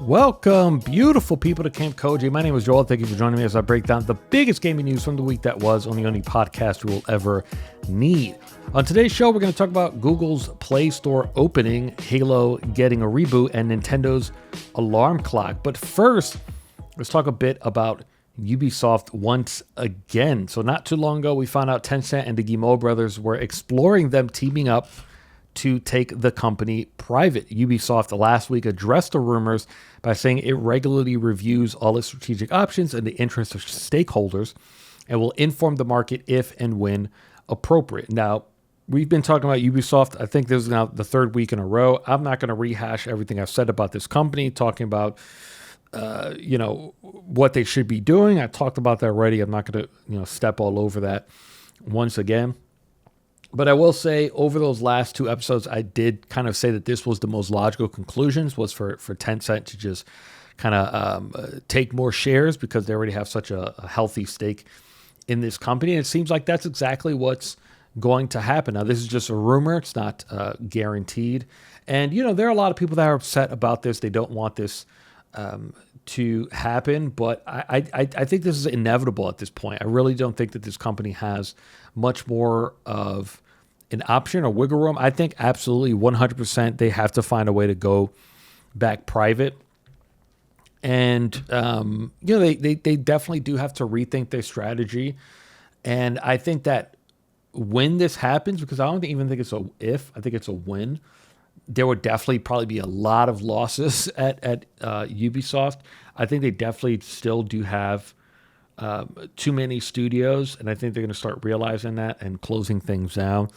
Welcome, beautiful people, to Camp Koji. My name is Joel. Thank you for joining me as I break down the biggest gaming news from the week that was on the only podcast you will ever need. On today's show, we're going to talk about Google's Play Store opening, Halo getting a reboot, and Nintendo's alarm clock. But first, let's talk a bit about Ubisoft once again. So not too long ago, we found out Tencent and the Guillemot brothers were exploring them teaming up to take the company private. Ubisoft last week addressed the rumors by saying it regularly reviews all its strategic options in the interest of stakeholders and will inform the market if and when appropriate. Now, we've been talking about Ubisoft. I think this is now the third week in a row. I'm not going to rehash everything I've said about this company, talking about what they should be doing. I talked about that already. I'm not going to step all over that once again. But I will say, over those last two episodes, I did kind of say that this was the most logical conclusions, was for Tencent to just kind of take more shares because they already have such a healthy stake in this company. And it seems like that's exactly what's going to happen. Now, this is just a rumor. It's not guaranteed. And, there are a lot of people that are upset about this. They don't want this to happen. But I think this is inevitable at this point. I really don't think that this company has much more of an option or wiggle room. I think absolutely 100% they have to find a way to go back private. And, they definitely do have to rethink their strategy. And I think that when this happens, because I don't even think it's a if, I think it's a when, there would definitely probably be a lot of losses at Ubisoft. I think they definitely still do have too many studios, and I think they're going to start realizing that and closing things down.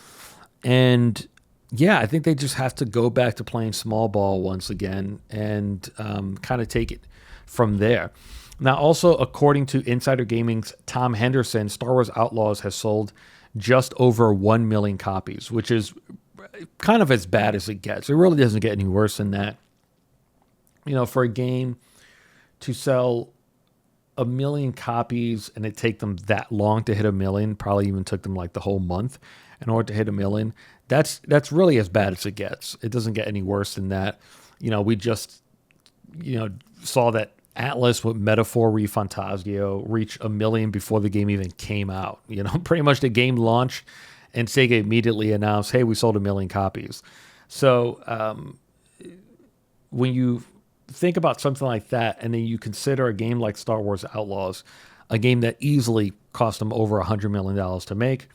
And yeah, I think they just have to go back to playing small ball once again and kind of take it from there. Now, also, according to Insider Gaming's Tom Henderson, Star Wars Outlaws has sold just over 1 million copies, which is kind of as bad as it gets. It really doesn't get any worse than that. For a game to sell 1 million copies and it take them that long to hit 1 million, probably even took them like the whole month in order to hit 1 million. That's really as bad as it gets. It doesn't get any worse than that. We just, saw that Atlas with Metaphor ReFantazio reach 1 million before the game even came out. Pretty much the game launched and Sega immediately announced, hey, we sold 1 million copies. So when you think about something like that, and then you consider a game like Star Wars Outlaws, a game that easily cost them over $100 million to make,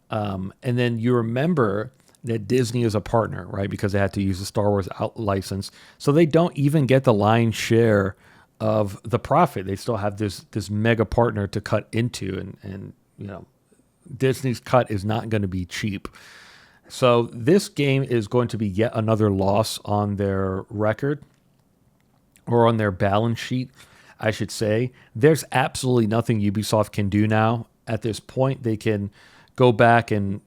and then you remember that Disney is a partner, right? Because they had to use the Star Wars license. So they don't even get the lion's share of the profit. They still have this mega partner to cut into, and Disney's cut is not going to be cheap. So this game is going to be yet another loss on their record, or on their balance sheet, I should say. There's absolutely nothing Ubisoft can do now at this point. They can go back and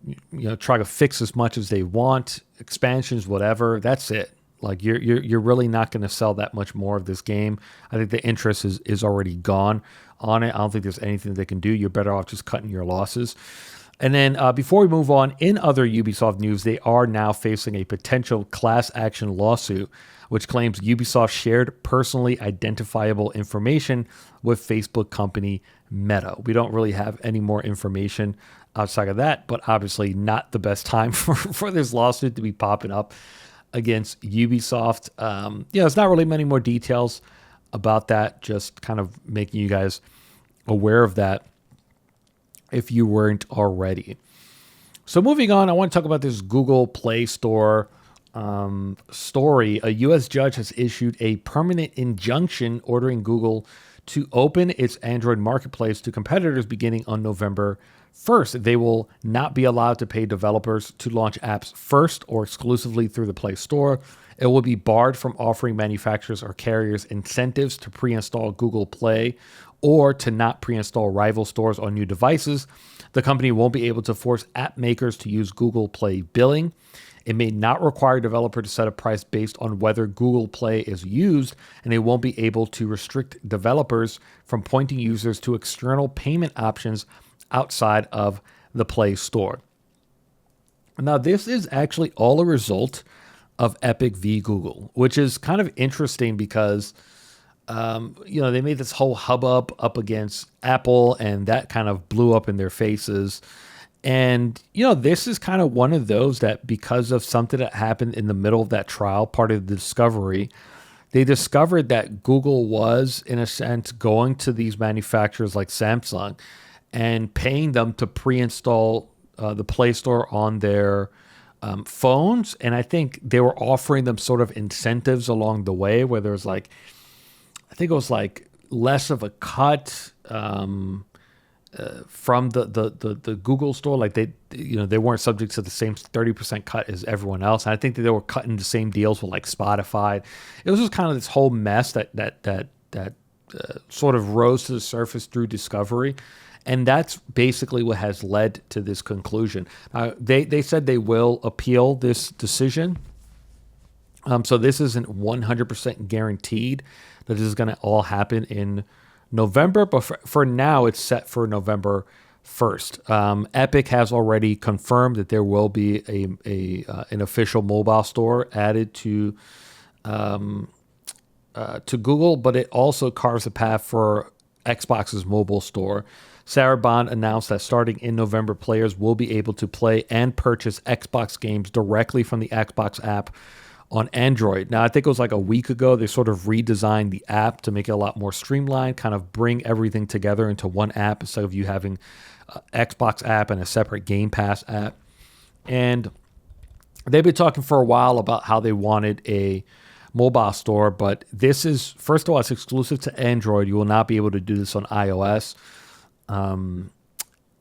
try to fix as much as they want, expansions, whatever. That's it. Like you're really not going to sell that much more of this game. I think the interest is already gone on it. I don't think there's anything they can do. You're better off just cutting your losses. And then before we move on, in other Ubisoft news, they are now facing a potential class action lawsuit, which claims Ubisoft shared personally identifiable information with Facebook company Meta. We don't really have any more information outside of that, but obviously not the best time for this lawsuit to be popping up against Ubisoft. There's not really many more details about that, just kind of making you guys aware of that if you weren't already. So moving on, I want to talk about this Google Play Store story. A U.S. judge has issued a permanent injunction ordering Google to open its Android marketplace to competitors beginning on November 1st. They will not be allowed to pay developers to launch apps first or exclusively through the Play Store. It will be barred from offering manufacturers or carriers incentives to pre-install Google Play or to not pre-install rival stores on new devices. The company won't be able to force app makers to use Google Play billing. It may not require a developer to set a price based on whether Google Play is used, and it won't be able to restrict developers from pointing users to external payment options outside of the Play Store. Now, this is actually all a result of Epic v Google, which is kind of interesting because they made this whole hubbub up against Apple, and that kind of blew up in their faces. And, this is kind of one of those that, because of something that happened in the middle of that trial, part of the discovery, they discovered that Google was, in a sense, going to these manufacturers like Samsung and paying them to pre-install the Play Store on their phones. And I think they were offering them sort of incentives along the way, where there was like, I think it was like less of a cut from the Google store. Like they weren't subject to the same 30% cut as everyone else. And I think that they were cutting the same deals with like Spotify. It was just kind of this whole mess that sort of rose to the surface through discovery. And that's basically what has led to this conclusion. They said they will appeal this decision. So this isn't 100% guaranteed that this is going to all happen in November, but for now, it's set for November 1st. Epic has already confirmed that there will be an official mobile store added to Google, but it also carves a path for Xbox's mobile store. Sarah Bond announced that starting in November, players will be able to play and purchase Xbox games directly from the Xbox app on Android. Now, I think it was like a week ago, they sort of redesigned the app to make it a lot more streamlined, kind of bring everything together into one app instead of you having an Xbox app and a separate Game Pass app. And they've been talking for a while about how they wanted a mobile store, but this is, first of all, it's exclusive to Android. You will not be able to do this on iOS.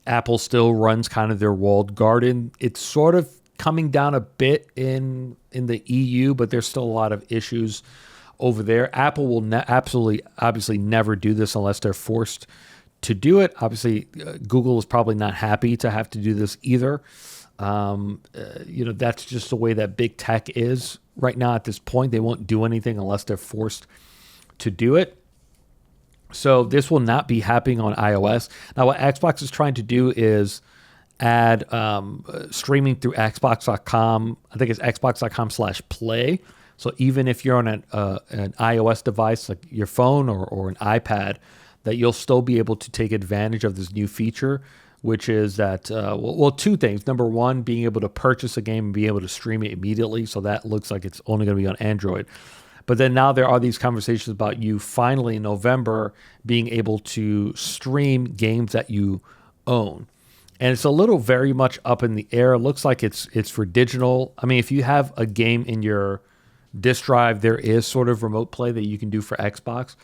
Apple still runs kind of their walled garden. It's sort of coming down a bit in the EU, but there's still a lot of issues over there. Apple will obviously never do this unless they're forced to do it. Obviously, Google is probably not happy to have to do this either. That's just the way that big tech is right now at this point. They won't do anything unless they're forced to do it. So this will not be happening on iOS. Now, what Xbox is trying to do is add streaming through Xbox.com. I think it's Xbox.com/play. So even if you're on an iOS device like your phone or an iPad, that you'll still be able to take advantage of this new feature, which is that, two things. Number one, being able to purchase a game and be able to stream it immediately. So that looks like it's only going to be on Android. But then now there are these conversations about you finally in November being able to stream games that you own. And it's a little very much up in the air. It looks like it's for digital. I mean, if you have a game in your disk drive, there is sort of remote play that you can do for Xbox.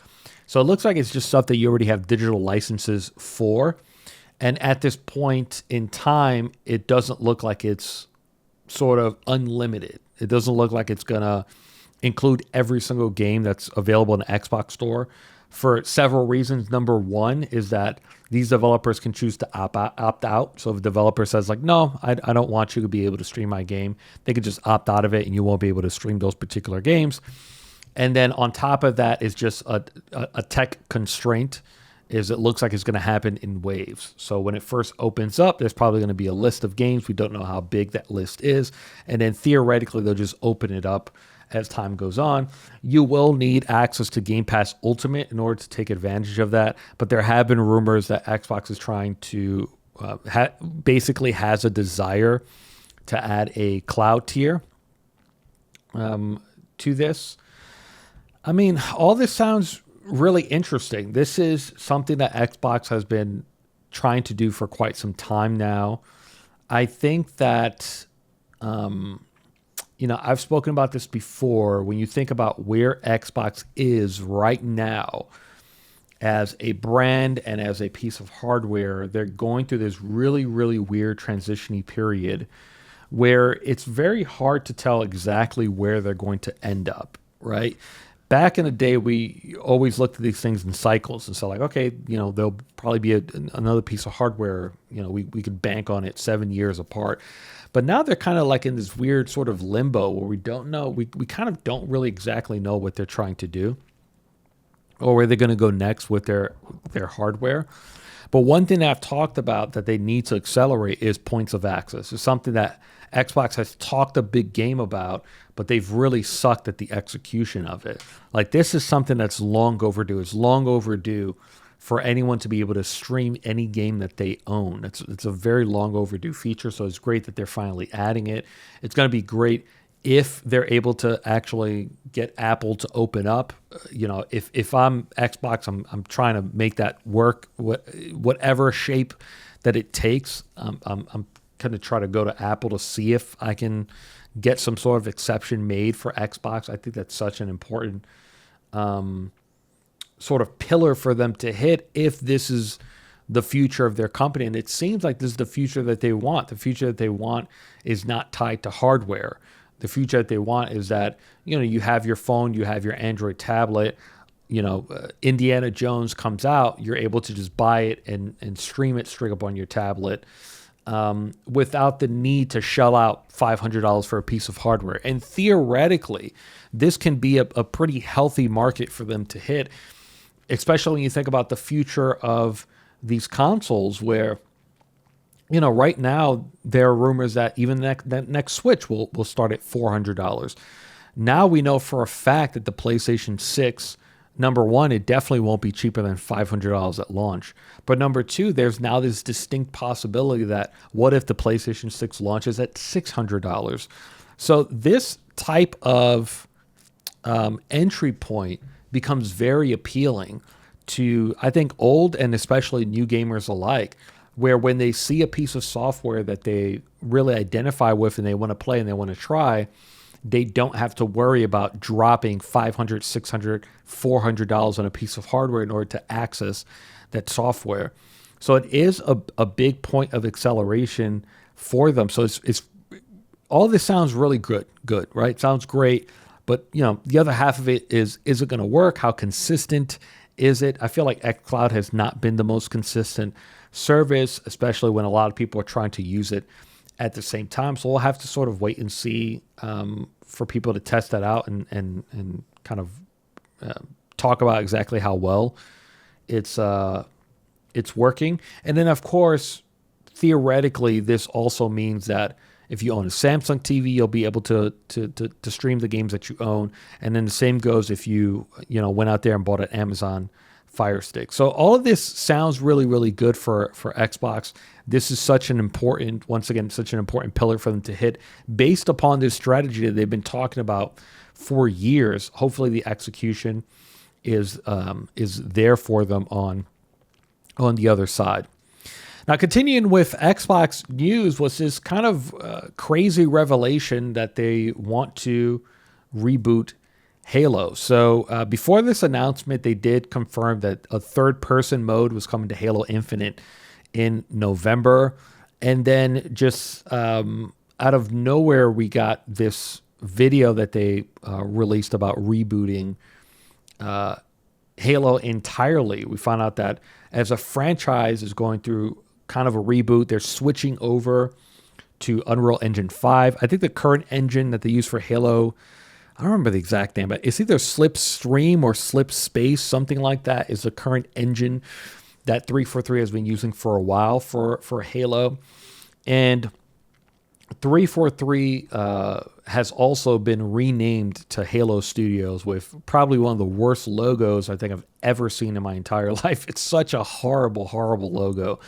So it looks like it's just stuff that you already have digital licenses for. And at this point in time, it doesn't look like it's sort of unlimited. It doesn't look like it's going to include every single game that's available in the Xbox store for several reasons. Number one is that these developers can choose to opt out. So if a developer says like, no, I don't want you to be able to stream my game, they could just opt out of it and you won't be able to stream those particular games. And then on top of that is just a tech constraint, is it looks like it's going to happen in waves. So when it first opens up, there's probably going to be a list of games. We don't know how big that list is. And then theoretically, they'll just open it up as time goes on. You will need access to Game Pass Ultimate in order to take advantage of that. But there have been rumors that Xbox is trying to basically has a desire to add a cloud tier to this. I mean, all this sounds really interesting. This is something that Xbox has been trying to do for quite some time now. I think that I've spoken about this before. When you think about where Xbox is right now as a brand and as a piece of hardware, they're going through this really, really weird transitioning period where it's very hard to tell exactly where they're going to end up, right? Back in the day, we always looked at these things in cycles and so like, okay, there'll probably be another piece of hardware, we could bank on it 7 years apart. But now they're kind of like in this weird sort of limbo where we don't know, we kind of don't really exactly know what they're trying to do or where they're going to go next with their hardware. But one thing that I've talked about that they need to accelerate is points of access. It's something that Xbox has talked a big game about, but they've really sucked at the execution of it. Like, this is something that's long overdue. It's long overdue for anyone to be able to stream any game that they own. It's a very long overdue feature, so it's great that they're finally adding it. It's going to be great if they're able to actually get Apple to open up. If I'm Xbox, I'm trying to make that work, whatever shape that it takes. I'm going to try to go to Apple to see if I can get some sort of exception made for Xbox. I think that's such an important sort of pillar for them to hit if this is the future of their company. And it seems like this is the future that they want. The future that they want is not tied to hardware. The future that they want is that, you have your phone, you have your Android tablet, Indiana Jones comes out, you're able to just buy it and stream it straight up on your tablet without the need to shell out $500 for a piece of hardware. And theoretically, this can be a pretty healthy market for them to hit, especially when you think about the future of these consoles where, right now there are rumors that even that next Switch will start at $400. Now we know for a fact that the PlayStation 6, number one, it definitely won't be cheaper than $500 at launch. But number two, there's now this distinct possibility that what if the PlayStation 6 launches at $600? So this type of entry point becomes very appealing to, I think, old and especially new gamers alike, where when they see a piece of software that they really identify with and they want to play and they want to try, they don't have to worry about dropping $500, $600, $400 on a piece of hardware in order to access that software. So it is a big point of acceleration for them. So it's all this sounds really good, right? Sounds great. But, the other half of it is it going to work? How consistent is it? I feel like xCloud has not been the most consistent service, especially when a lot of people are trying to use it at the same time. So we'll have to sort of wait and see for people to test that out and kind of talk about exactly how well it's working. And then, of course, theoretically, this also means that if you own a Samsung TV, you'll be able to stream the games that you own. And then the same goes if you went out there and bought an Amazon Fire Stick. So all of this sounds really, really good for Xbox. This is such an important pillar for them to hit based upon this strategy that they've been talking about for years. Hopefully the execution is there for them on the other side. Now, continuing with Xbox news was this kind of crazy revelation that they want to reboot Halo. So before this announcement, they did confirm that a third-person mode was coming to Halo Infinite in November. And then just out of nowhere, we got this video that they released about rebooting Halo entirely. We found out that as a franchise is going through kind of a reboot, they're switching over to Unreal Engine 5. I think the current engine that they use for Halo, I don't remember the exact name, but it's either Slipstream or Slipspace, something like that, is the current engine that 343 has been using for a while for Halo. And 343 has also been renamed to Halo Studios with probably one of the worst logos I think I've ever seen in my entire life. It's such a horrible, horrible logo.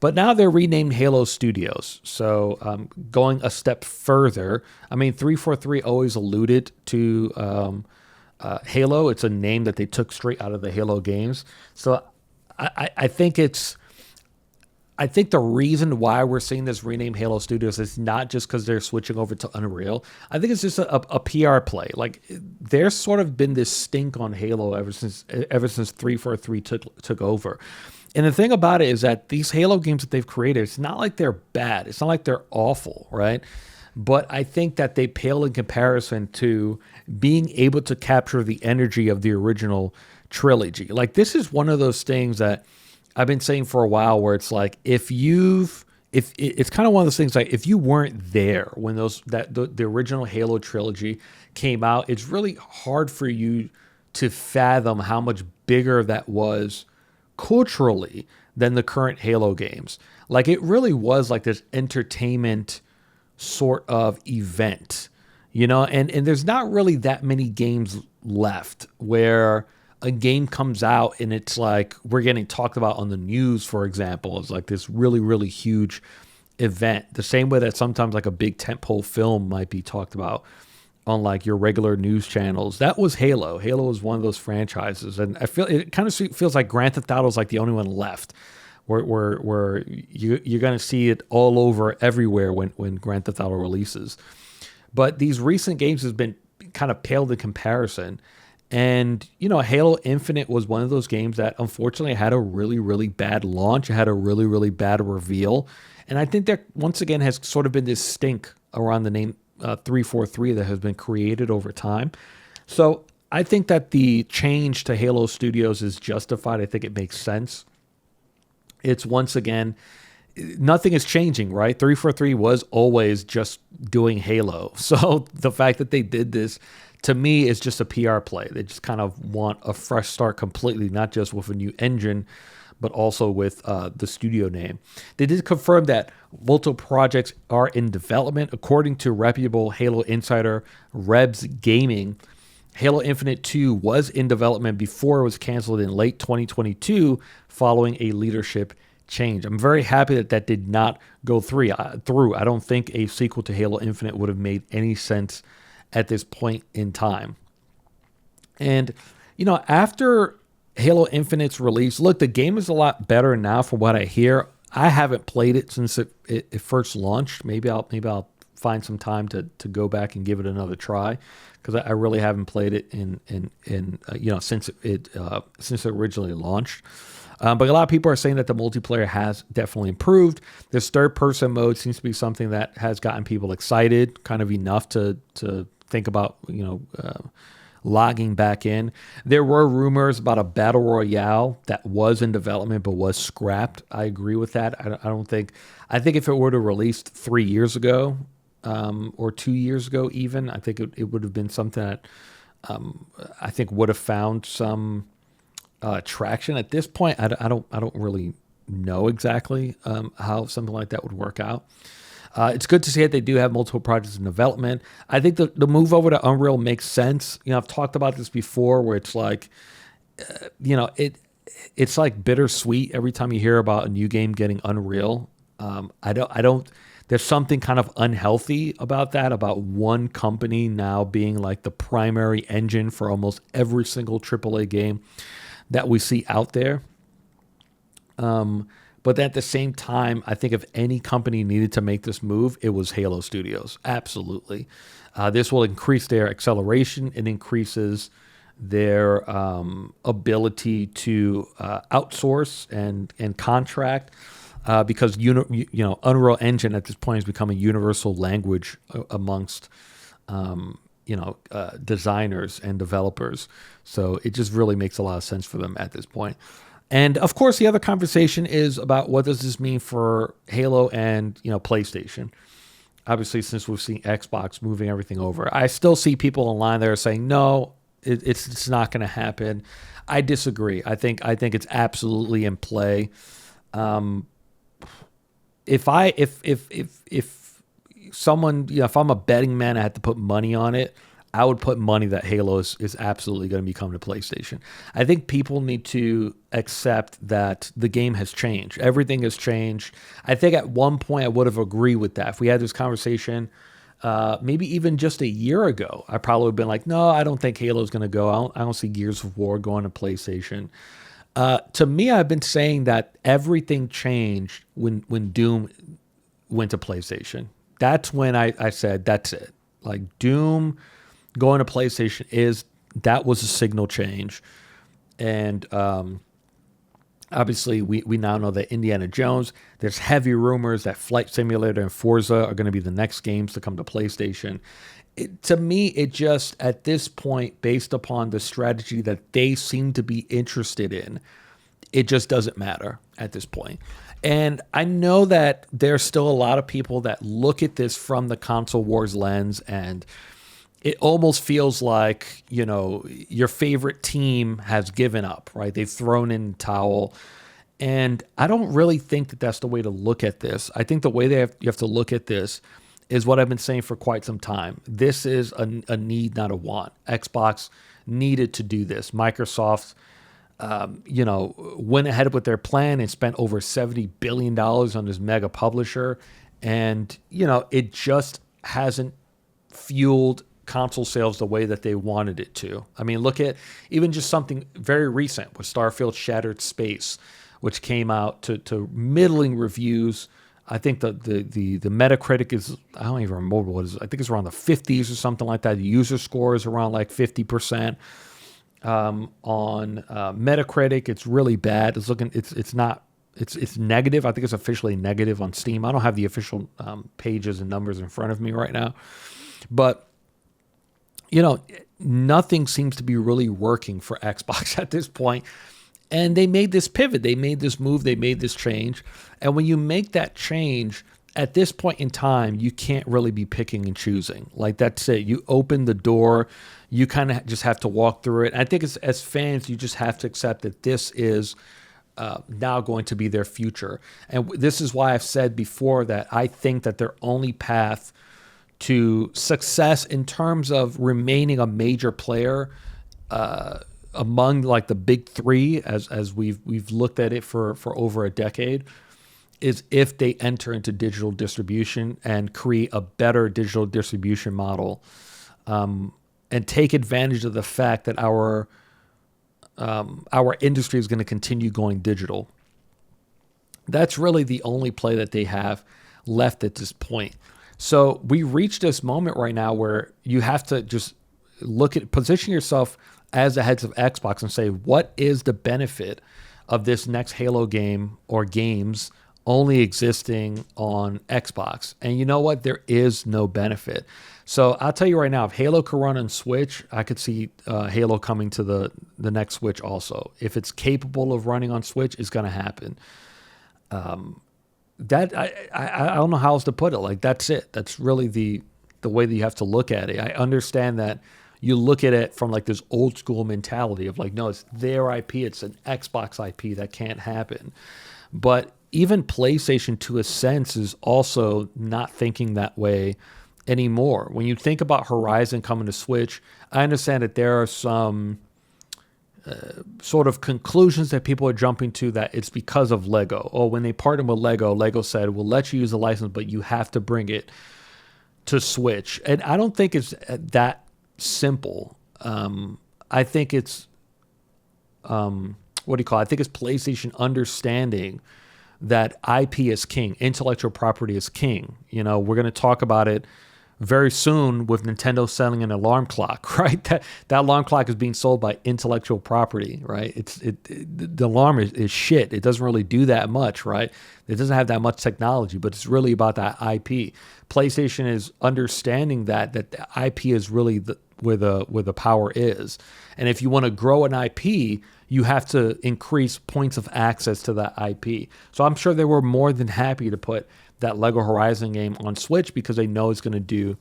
But now they're renamed Halo Studios. So going a step further, 343 always alluded to Halo. It's a name that they took straight out of the Halo games. So I think the reason why we're seeing this renamed Halo Studios is not just because they're switching over to Unreal. I think it's just a PR play. Like, there's sort of been this stink on Halo ever since 343 took over. And the thing about it is that these Halo games that they've created, it's not like they're bad. It's not like they're awful, right? But I think that they pale in comparison to being able to capture the energy of the original trilogy. Like, this is one of those things that I've been saying for a while where it's like, if it's kind of one of those things like if you weren't there when the original Halo trilogy came out, it's really hard for you to fathom how much bigger that was culturally than the current Halo games. Like, it really was like this entertainment sort of event, and there's not really that many games left where a game comes out and it's like we're getting talked about on the news, for example, as like this really, really huge event. The same way that sometimes like a big tentpole film might be talked about on like your regular news channels. That was Halo. Halo was one of those franchises, and I feel it kind of feels like Grand Theft Auto is like the only one left, where you're going to see it all over everywhere when Grand Theft Auto releases. But these recent games has been kind of paled in comparison. And, Halo Infinite was one of those games that unfortunately had a really, really bad launch. It had a really, really bad reveal. And I think there, once again, has sort of been this stink around the name 343 that has been created over time. So I think that the change to Halo Studios is justified. I think it makes sense. It's once again, nothing is changing, right? 343 was always just doing Halo. So the fact that they did this, to me, is just a PR play. They just kind of want a fresh start completely, not just with a new engine, but also with the studio name. They did confirm that multiple projects are in development. According to reputable Halo insider Rebs Gaming, Halo Infinite 2 was in development before it was canceled in late 2022 following a leadership change. I'm very happy that that did not go through. I don't think a sequel to Halo Infinite would have made any sense at this point in time. And, after Halo Infinite's release, look, the game is a lot better now from what I hear. I haven't played it since it first launched. Maybe I'll find some time to go back and give it another try, because I really haven't played it since it originally launched. But a lot of people are saying that the multiplayer has definitely improved. This third-person mode seems to be something that has gotten people excited, kind of enough to think about logging back in. There were rumors about a battle royale that was in development but was scrapped. I agree with that. I think if it were to released 3 years ago, or 2 years ago even, I think it would have been something that I think would have found some traction. At this point, I don't really know exactly how something like that would work out. It's good to see that they do have multiple projects in development. I think the move over to Unreal makes sense. I've talked about this before, where it's like, it's like bittersweet every time you hear about a new game getting Unreal. There's something kind of unhealthy about that, about one company now being like the primary engine for almost every single AAA game that we see out there. But at the same time, I think if any company needed to make this move, it was Halo Studios. Absolutely. This will increase their acceleration. It increases their ability to outsource and contract, because Unreal Engine at this point has become a universal language amongst designers and developers. So it just really makes a lot of sense for them at this point. And of course, the other conversation is about what does this mean for Halo and PlayStation. Obviously, since we've seen Xbox moving everything over, I still see people online that are saying no, it's not going to happen. I disagree. I think it's absolutely in play. If someone, if I'm a betting man, I had to put money on it, I would put money that Halo is absolutely going to become to PlayStation. I think people need to accept that the game has changed. Everything has changed. I think at one point I would have agreed with that. If we had this conversation, maybe even just a year ago, I probably would have been like, no, I don't think Halo is going to go. I don't see Gears of War going to PlayStation. To me, I've been saying that everything changed when Doom went to PlayStation. That's when I said, that's it. Like, Doom going to PlayStation that was a signal change. And obviously we now know that Indiana Jones, there's heavy rumors that Flight Simulator and Forza are going to be the next games to come to PlayStation. To me, it just, at this point, based upon the strategy that they seem to be interested in, it just doesn't matter at this point. And I know that there's still a lot of people that look at this from the console wars lens, and it almost feels like, your favorite team has given up, right? They've thrown in the towel. And I don't really think that that's the way to look at this. I think the way you have to look at this is what I've been saying for quite some time. This is a need, not a want. Xbox needed to do this. Microsoft, went ahead with their plan and spent over $70 billion on this mega publisher. And, it just hasn't fueled console sales the way that they wanted it to. I mean, look at even just something very recent with Starfield Shattered Space, which came out to middling reviews. I think the Metacritic is, I don't even remember what it is. I think it's around the 50s or something like that. The user score is around like 50%. On Metacritic, it's really bad. It's negative. I think it's officially negative on Steam. I don't have the official pages and numbers in front of me right now. But, nothing seems to be really working for Xbox at this point. And they made this pivot. They made this move. They made this change. And when you make that change, at this point in time, you can't really be picking and choosing. Like, that's it. You open the door. You kind of just have to walk through it. And I think as fans, you just have to accept that this is now going to be their future. And this is why I've said before that I think that their only path to success in terms of remaining a major player among like the big three, as we've looked at it for over a decade, is if they enter into digital distribution and create a better digital distribution model, and take advantage of the fact that our industry is going to continue going digital. That's really the only play that they have left at this point. So we reached this moment right now where you have to just position yourself as the heads of Xbox and say, what is the benefit of this next Halo game or games only existing on Xbox? And you know what? There is no benefit. So I'll tell you right now, if Halo could run on Switch, I could see Halo coming to the next Switch also. If it's capable of running on Switch, it's going to happen. That I don't know how else to put it. Like, that's it. That's really the way that you have to look at it. I understand that you look at it from like this old school mentality of like, no, it's their IP. It's an Xbox IP. That can't happen. But even PlayStation, to a sense, is also not thinking that way anymore. When you think about Horizon coming to Switch, I understand that there are some sort of conclusions that people are jumping to that it's because of Lego. Or when they partnered with Lego said, we'll let you use the license, but you have to bring it to Switch. And I don't think it's that simple. I think it's, I think it's PlayStation understanding that IP is king, intellectual property is king. We're going to talk about it very soon with Nintendo selling an alarm clock, right? That alarm clock is being sold by intellectual property, right? The alarm is shit. It doesn't really do that much, right? It doesn't have that much technology, but it's really about that IP. PlayStation is understanding that the IP is really where the power is. And if you want to grow an IP, you have to increase points of access to that IP. So I'm sure they were more than happy to put that Lego Horizon game on Switch because they know it's going to do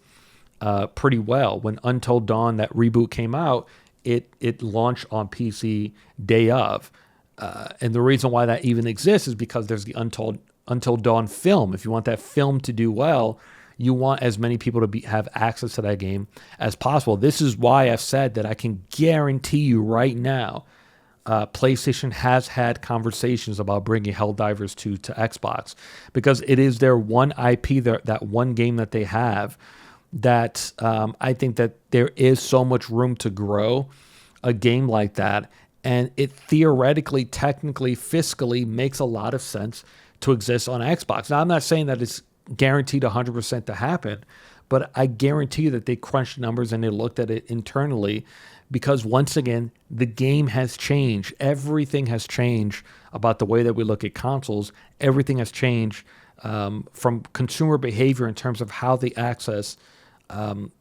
pretty well. When Until Dawn, that reboot came out, it launched on PC day of. And the reason why that even exists is because there's the Until Dawn film. If you want that film to do well, you want as many people to have access to that game as possible. This is why I've said that I can guarantee you right now, PlayStation has had conversations about bringing Helldivers 2 to Xbox because it is their one IP, that one game that they have that I think that there is so much room to grow a game like that. And it theoretically, technically, fiscally makes a lot of sense to exist on Xbox. Now, I'm not saying that it's guaranteed 100% to happen, but I guarantee you that they crunched numbers and they looked at it internally because, once again, the game has changed. Everything has changed about the way that we look at consoles. Everything has changed from consumer behavior in terms of how they access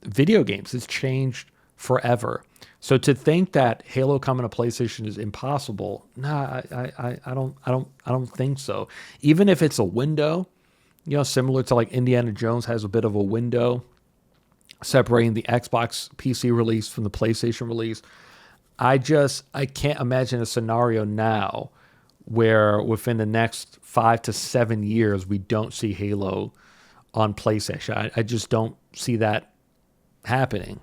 video games. It's changed forever. So to think that Halo coming to PlayStation is impossible, I don't think so. Even if it's a window, similar to like Indiana Jones has a bit of a window separating the Xbox PC release from the PlayStation release. I can't imagine a scenario now where within the next 5 to 7 years we don't see Halo on PlayStation. I just don't see that happening.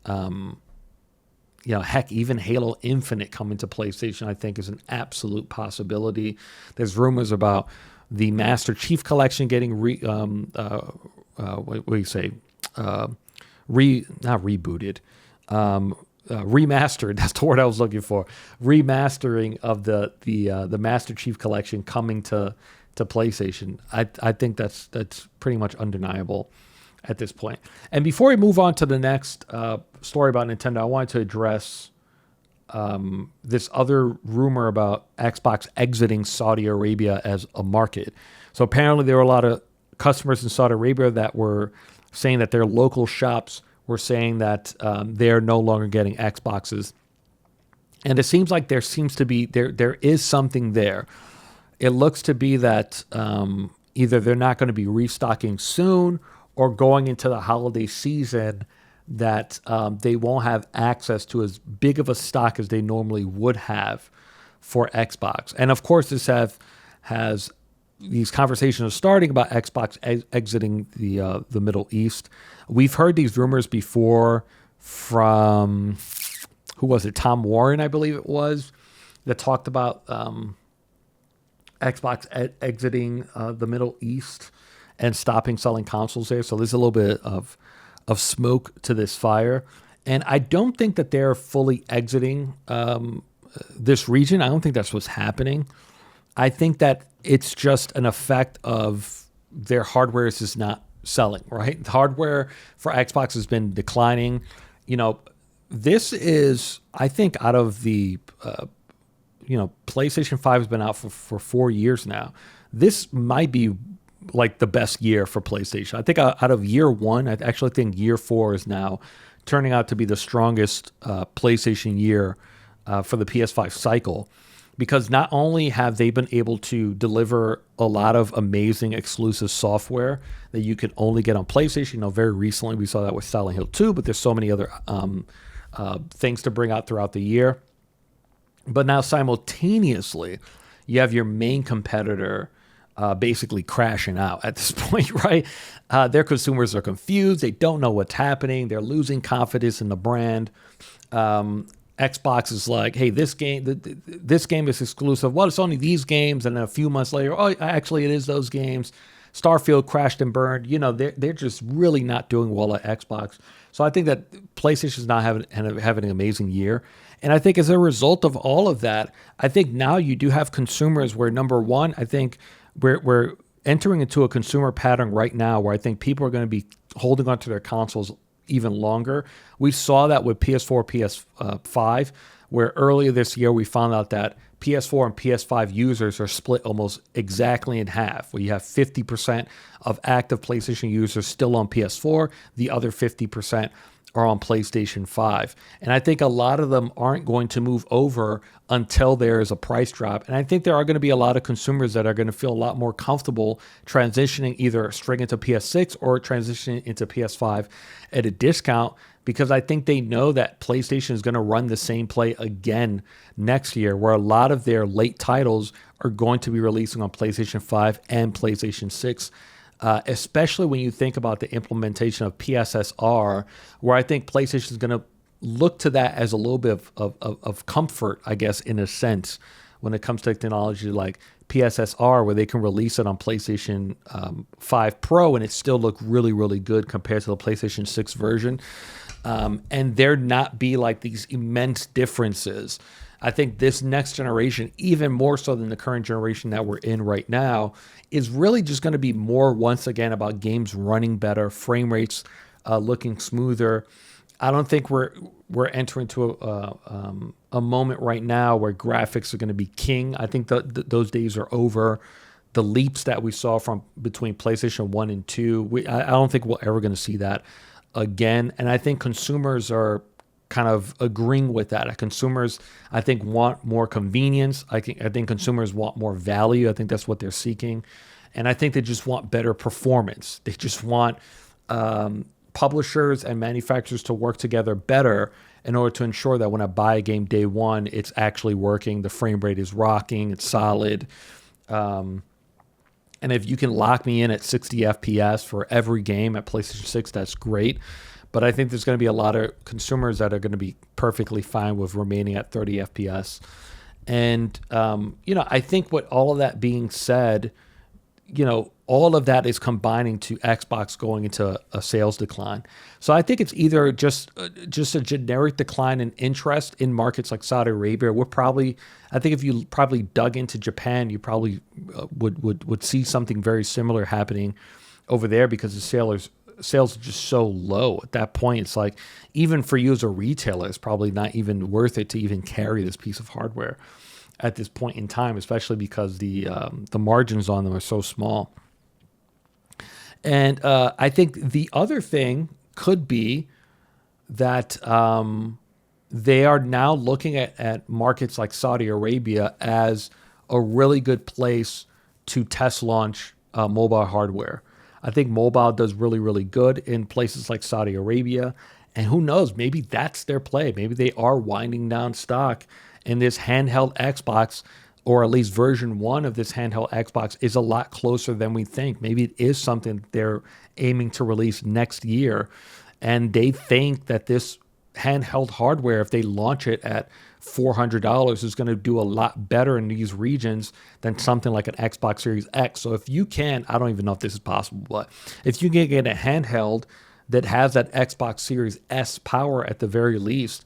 Heck, even Halo Infinite coming to PlayStation, I think, is an absolute possibility. There's rumors about the Master Chief Collection getting not rebooted, remastered. That's the word I was looking for. Remastering of the Master Chief Collection coming to PlayStation. I think that's pretty much undeniable at this point. And before we move on to the next story about Nintendo, I wanted to address this other rumor about Xbox exiting Saudi Arabia as a market. So apparently there were a lot of customers in Saudi Arabia that were saying that their local shops were saying that they're no longer getting Xboxes. And it seems like there is something there. It looks to be that either they're not going to be restocking soon, or going into the holiday season that they won't have access to as big of a stock as they normally would have for Xbox. And of course, this has these conversations are starting about Xbox exiting the Middle East. We've heard these rumors before from, who was it? Tom Warren, I believe it was, that talked about Xbox exiting the Middle East and stopping selling consoles there. So there's a little bit of smoke to this fire. And I don't think that they're fully exiting this region. I don't think that's what's happening. I think that it's just an effect of their hardware is just not selling, right? The hardware for Xbox has been declining. This is, I think, out of the, PlayStation 5 has been out for 4 years now. This might be like the best year for PlayStation. I think out of year one, I actually think year 4 is now turning out to be the strongest PlayStation year for the PS5 cycle, because not only have they been able to deliver a lot of amazing exclusive software that you can only get on PlayStation. Very recently we saw that with Silent Hill 2, but there's so many other things to bring out throughout the year. But now simultaneously, you have your main competitor basically crashing out at this point, right? Their consumers are confused. They don't know what's happening. They're losing confidence in the brand. Xbox is like, hey, this game is exclusive. Well, it's only these games. And then a few months later, oh, actually, it is those games. Starfield crashed and burned. They're just really not doing well at Xbox. So I think that PlayStation is not having an amazing year. And I think as a result of all of that, I think now you do have consumers where, number one, I think we're entering into a consumer pattern right now where I think people are going to be holding onto their consoles even longer. We saw that with PS4, PS5, where earlier this year we found out that PS4 and PS5 users are split almost exactly in half, where you have 50% of active PlayStation users still on PS4, the other 50% are on PlayStation 5. And I think a lot of them aren't going to move over until there is a price drop. And I think there are going to be a lot of consumers that are going to feel a lot more comfortable transitioning either straight into PS6 or transitioning into PS5 at a discount, because I think they know that PlayStation is going to run the same play again next year, where a lot of their late titles are going to be releasing on PlayStation 5 and PlayStation 6. Especially when you think about the implementation of PSSR, where I think PlayStation is going to look to that as a little bit of comfort, I guess, in a sense, when it comes to technology like PSSR, where they can release it on PlayStation 5 Pro and it still look really, really good compared to the PlayStation 6 version. And there not be like these immense differences. I think this next generation, even more so than the current generation that we're in right now, is really just going to be more, once again, about games running better, frame rates looking smoother. I don't think we're entering into a moment right now where graphics are going to be king. I think those days are over. The leaps that we saw from between PlayStation 1 and 2, I don't think we're ever going to see that again. And I think consumers are kind of agreeing with that. Consumers, I think, want more convenience. I think consumers want more value. I think that's what they're seeking. And I think they just want better performance. They just want publishers and manufacturers to work together better in order to ensure that when I buy a game day one, it's actually working, the frame rate is rocking, it's solid. And if you can lock me in at 60 FPS for every game at PlayStation 6, that's great. But I think there's going to be a lot of consumers that are going to be perfectly fine with remaining at 30 FPS. And, I think with all of that being said, all of that is combining to Xbox going into a sales decline. So I think it's either just a generic decline in interest in markets like Saudi Arabia. I think if you probably dug into Japan, you probably would see something very similar happening over there, because the sales are just so low at that point. It's like, even for you as a retailer, it's probably not even worth it to even carry this piece of hardware at this point in time, especially because the margins on them are so small. And I think the other thing could be that they are now looking at markets like Saudi Arabia as a really good place to test launch mobile hardware. I think mobile does really, really good in places like Saudi Arabia. And who knows, maybe that's their play. Maybe they are winding down stock, and this handheld Xbox, or at least version 1 of this handheld Xbox, is a lot closer than we think. Maybe it is something they're aiming to release next year. And they think that this handheld hardware, if they launch it at $400, is going to do a lot better in these regions than something like an Xbox Series X. So if you can, I don't even know if this is possible, but if you can get a handheld that has that Xbox Series S power at the very least,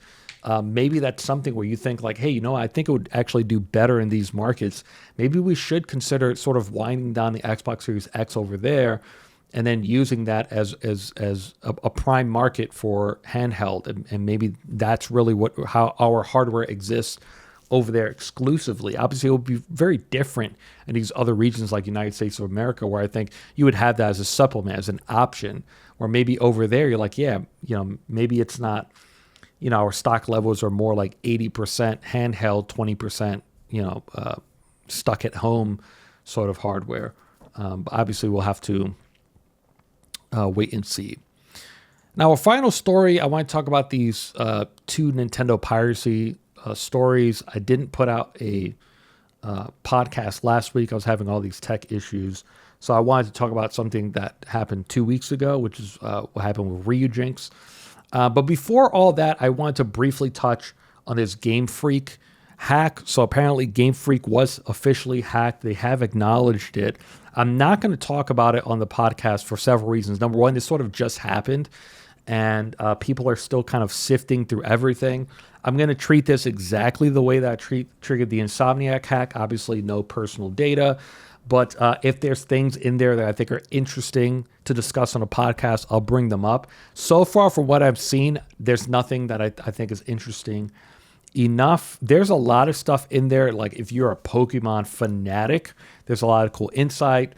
maybe that's something where you think like, hey, I think it would actually do better in these markets. Maybe we should consider sort of winding down the Xbox Series X over there, and then using that as a prime market for handheld. And maybe that's really how our hardware exists over there exclusively. Obviously, it would be very different in these other regions like United States of America, where I think you would have that as a supplement, as an option, where maybe over there you're like, yeah, maybe it's not, our stock levels are more like 80% handheld, 20%, stuck at home sort of hardware. But obviously, we'll have to wait and see. Now, a final story, I want to talk about these 2 Nintendo piracy stories. I didn't put out a podcast last week. I was having all these tech issues. So I wanted to talk about something that happened 2 weeks ago, which is what happened with Ryujinx. But before all that, I wanted to briefly touch on this Game Freak hack. So apparently Game Freak was officially hacked. They have acknowledged it. I'm not going to talk about it on the podcast for several reasons. Number one, this sort of just happened, and people are still kind of sifting through everything. I'm going to treat this exactly the way that I triggered the Insomniac hack. Obviously, no personal data. But if there's things in there that I think are interesting to discuss on a podcast, I'll bring them up. So far, from what I've seen, there's nothing that I think is interesting enough. There's a lot of stuff in there. Like if you're a Pokemon fanatic, there's a lot of cool insight,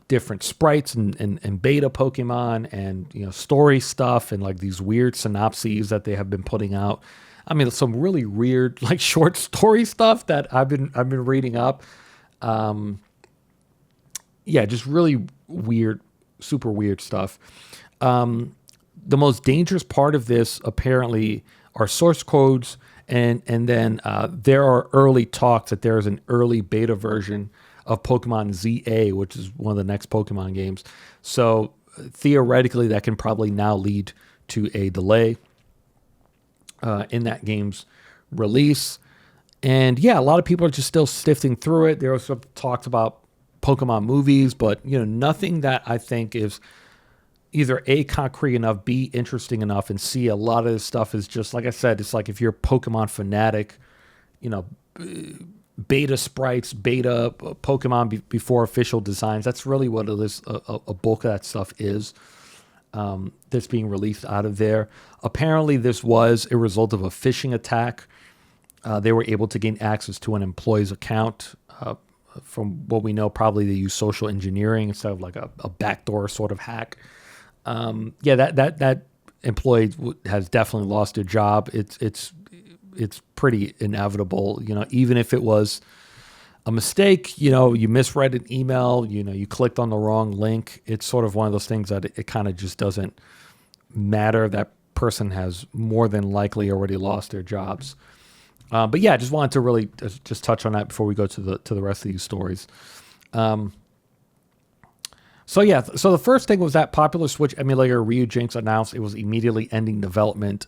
different sprites and beta Pokemon, and story stuff, and like these weird synopses that they have been putting out. I mean, some really weird like short story stuff that I've been reading up. Just really weird, super weird stuff. The most dangerous part of this apparently are source codes, and then there are early talks that there is an early beta version of Pokemon ZA, which is one of the next Pokemon games. So theoretically, that can probably now lead to a delay in that game's release. And yeah, a lot of people are just still sifting through it. There also talks about Pokemon movies, but nothing that I think is either A, concrete enough, B, interesting enough, and C, a lot of this stuff is just, like I said, it's like if you're a Pokemon fanatic, beta sprites, beta Pokemon before official designs. That's really what it is, a bulk of that stuff is that's being released out of there. Apparently, this was a result of a phishing attack. They were able to gain access to an employee's account. From what we know, probably they use social engineering instead of like a backdoor sort of hack. That employee has definitely lost their job. It's pretty inevitable. Even if it was a mistake, you misread an email, you clicked on the wrong link. It's sort of one of those things that it kind of just doesn't matter. That person has more than likely already lost their jobs. But yeah, I just wanted to really just touch on that before we go to the rest of these stories. So the first thing was that popular Switch emulator Ryujinx announced it was immediately ending development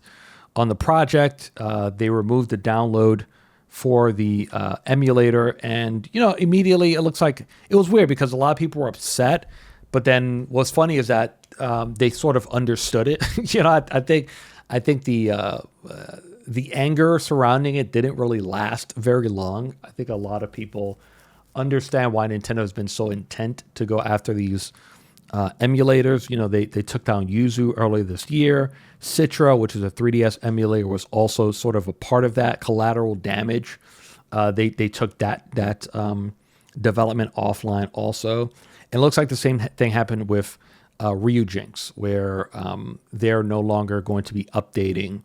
on the project. They removed the download for the emulator, and immediately it looks like it was weird because a lot of people were upset. But then what's funny is that they sort of understood it. I think the anger surrounding it didn't really last very long. I think a lot of people understand why Nintendo has been so intent to go after these emulators. They took down Yuzu earlier this year. Citra, which is a 3DS emulator, was also sort of a part of that. Collateral Damage, they took that development offline also. And it looks like the same thing happened with Ryujinx, where they're no longer going to be updating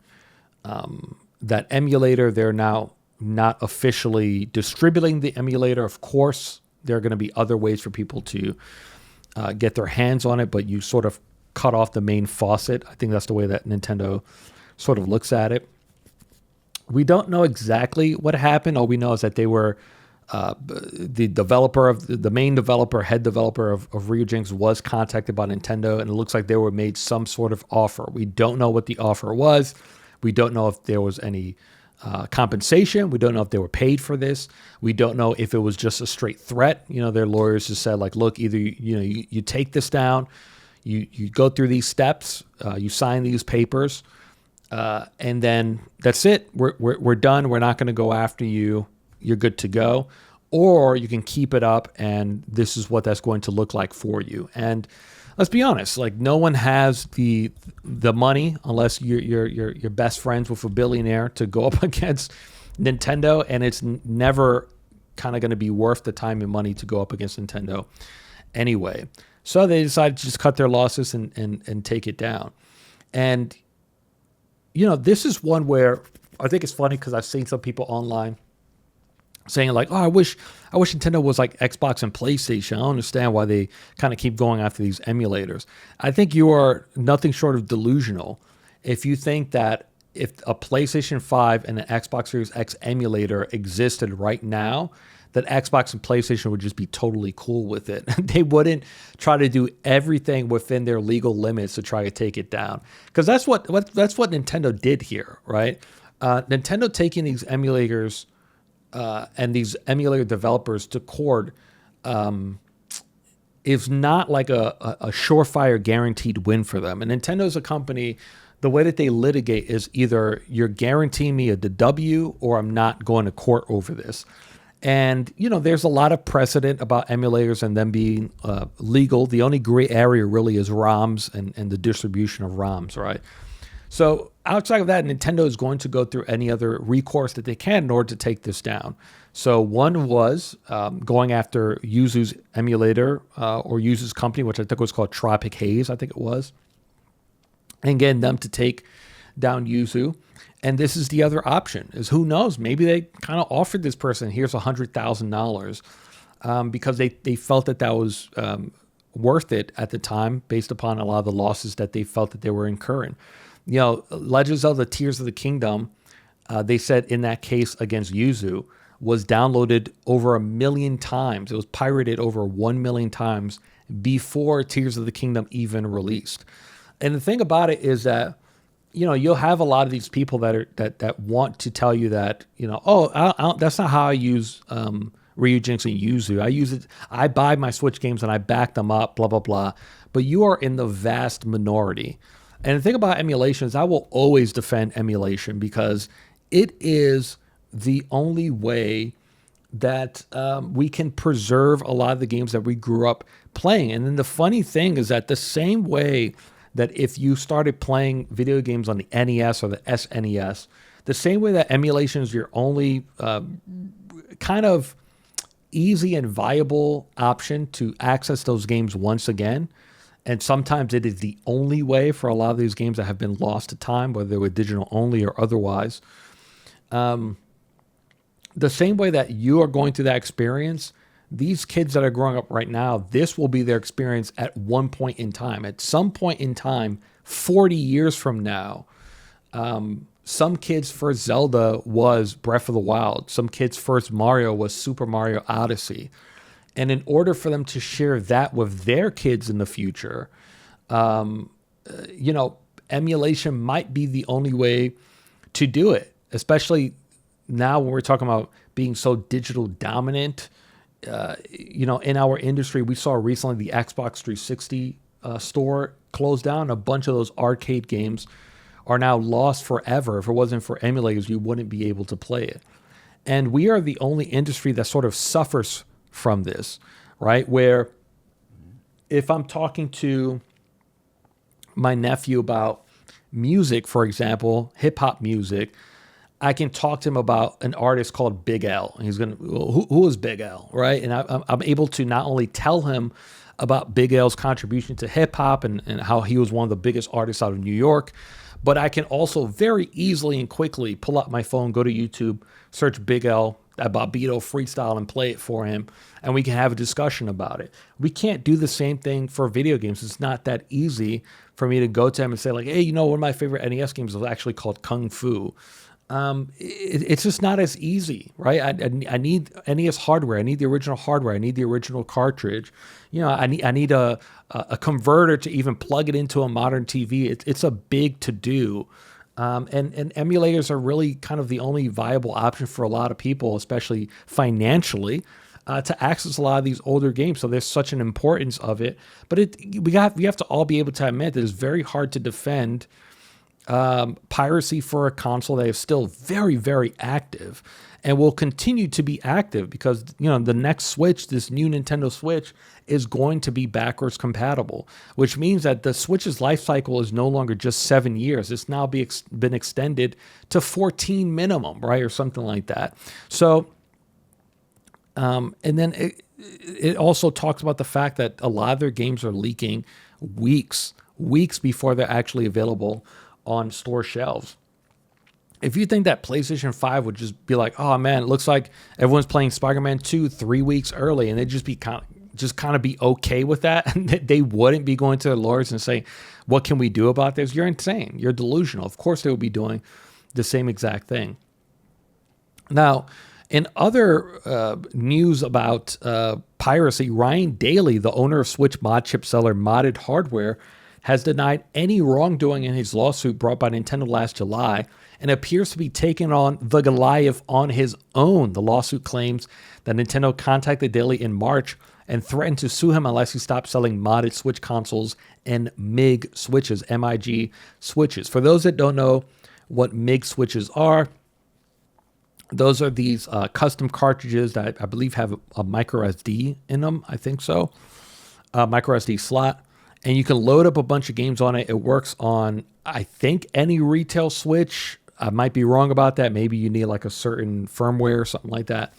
that emulator. They're now not officially distributing the emulator. Of course, there are going to be other ways for people to get their hands on it, but you sort of cut off the main faucet. I think that's the way that Nintendo sort of looks at it. We don't know exactly what happened. All we know is that they were the developer of the main developer, head developer of Ryujinx was contacted by Nintendo, and it looks like they were made some sort of offer. We don't know what the offer was. We don't know if there was any compensation. We don't know if they were paid for this. We don't know if it was just a straight threat. Their lawyers just said, like, look, either you take this down, you go through these steps, you sign these papers, and then that's it. We're done. We're not going to go after you. You're good to go. Or you can keep it up, and this is what that's going to look like for you. And let's be honest, like, no one has the money unless you're best friends with a billionaire to go up against Nintendo, and it's never kind of going to be worth the time and money to go up against Nintendo anyway. So they decided to just cut their losses and take it down. And this is one where I think it's funny because I've seen some people online saying like, oh, I wish Nintendo was like Xbox and PlayStation. I don't understand why they kind of keep going after these emulators. I think you are nothing short of delusional if you think that if a PlayStation 5 and an Xbox Series X emulator existed right now, that Xbox and PlayStation would just be totally cool with it. They wouldn't try to do everything within their legal limits to try to take it down. Because that's what Nintendo did here, right? Nintendo taking these emulators and these emulator developers to court is not like a surefire guaranteed win for them. And Nintendo's a company, the way that they litigate is either you're guaranteeing me a W or I'm not going to court over this. And, there's a lot of precedent about emulators and them being legal. The only gray area really is ROMs and the distribution of ROMs, right? So outside of that, Nintendo is going to go through any other recourse that they can in order to take this down. So one was going after Yuzu's emulator or Yuzu's company, which I think was called Tropic Haze, I think it was, and getting them to take down Yuzu. And this is the other option, is who knows, maybe they kind of offered this person, here's $100,000 because they felt that was worth it at the time based upon a lot of the losses that they felt that they were incurring. Legend of Zelda Tears of the Kingdom, they said in that case against Yuzu, was downloaded over 1 million times. It was pirated over 1 million times before Tears of the Kingdom even released. And the thing about it is that, you'll have a lot of these people that want to tell you that, that's not how I use Ryujinx and Yuzu. I use it. I buy my Switch games and I back them up, blah, blah, blah. But you are in the vast minority. And the thing about emulation is I will always defend emulation because it is the only way that we can preserve a lot of the games that we grew up playing. And then the funny thing is that the same way that if you started playing video games on the NES or the SNES, the same way that emulation is your only kind of easy and viable option to access those games once again, and sometimes it is the only way for a lot of these games that have been lost to time, whether they were digital only or otherwise. The same way that you are going through that experience, these kids that are growing up right now, this will be their experience at one point in time. At some point in time, 40 years from now, Some kids' first Zelda was Breath of the Wild. Some kids' first Mario was Super Mario Odyssey. And in order for them to share that with their kids in the future, emulation might be the only way to do it, especially now when we're talking about being so digital dominant. In our industry, we saw recently the Xbox 360 store closed down. A bunch of those arcade games are now lost forever. If it wasn't for emulators, you wouldn't be able to play it. And we are the only industry that sort of suffers from this, right? Where if I'm talking to my nephew about music, for example, hip hop music, I can talk to him about an artist called Big L. And he's going to, well, who is Big L, right? And I'm able to not only tell him about Big L's contribution to hip hop and how he was one of the biggest artists out of New York, but I can also very easily and quickly pull up my phone, go to YouTube, search Big L, that Bobbito freestyle, and play it for him, and we can have a discussion about it. We can't do the same thing for video games. It's not that easy for me to go to him and say, like, hey, one of my favorite NES games was actually called Kung Fu. It's just not as easy, right? I need NES hardware. I need the original hardware. I need the original cartridge. I need a converter to even plug it into a modern TV. It's a big to do. And emulators are really kind of the only viable option for a lot of people, especially financially, to access a lot of these older games. So there's such an importance of it. But we have to all be able to admit that it's very hard to defend piracy for a console that is still very, very active and will continue to be active because, the next Switch, this new Nintendo Switch, is going to be backwards compatible, which means that the Switch's life cycle is no longer just 7 years. It's now been extended to 14 minimum, right? Or something like that. So, and then it also talks about the fact that a lot of their games are leaking weeks before they're actually available on store shelves. If you think that PlayStation 5 would just be like, oh man, it looks like everyone's playing Spider-Man 2 3 weeks early, and they'd just be kind of be okay with that, and they wouldn't be going to their lawyers and saying, what can we do about this? You're insane. You're delusional. Of course they would be doing the same exact thing. Now, in other news about piracy, Ryan Daly, the owner of Switch mod chip seller Modded Hardware, has denied any wrongdoing in his lawsuit brought by Nintendo last July and appears to be taking on the Goliath on his own. The lawsuit claims that Nintendo contacted Daly in March and threatened to sue him unless he stopped selling modded Switch consoles and MIG switches, MIG switches. For those that don't know what MIG switches are, those are these custom cartridges that I believe have a micro SD in them. I think so. Micro SD slot. And you can load up a bunch of games on it. It works on, I think, any retail Switch. I might be wrong about that. Maybe you need like a certain firmware or something like that.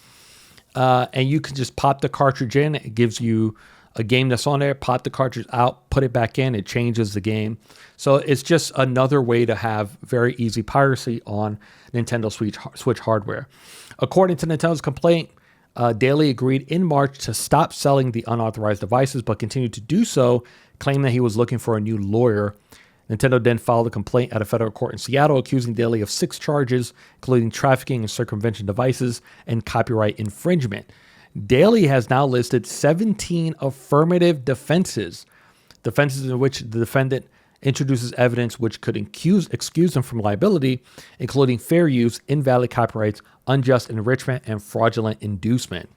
And you can just pop the cartridge in. It gives you a game that's on there. Pop the cartridge out, put it back in. It changes the game. So it's just another way to have very easy piracy on Nintendo Switch hardware. According to Nintendo's complaint, Daly agreed in March to stop selling the unauthorized devices, but continued to do so, claiming that he was looking for a new lawyer. Nintendo then filed a complaint at a federal court in Seattle, accusing Daly of 6 charges, including trafficking and circumvention devices and copyright infringement. Daly has now listed 17 affirmative defenses in which the defendant introduces evidence which could excuse them from liability, including fair use, invalid copyrights, unjust enrichment, and fraudulent inducement.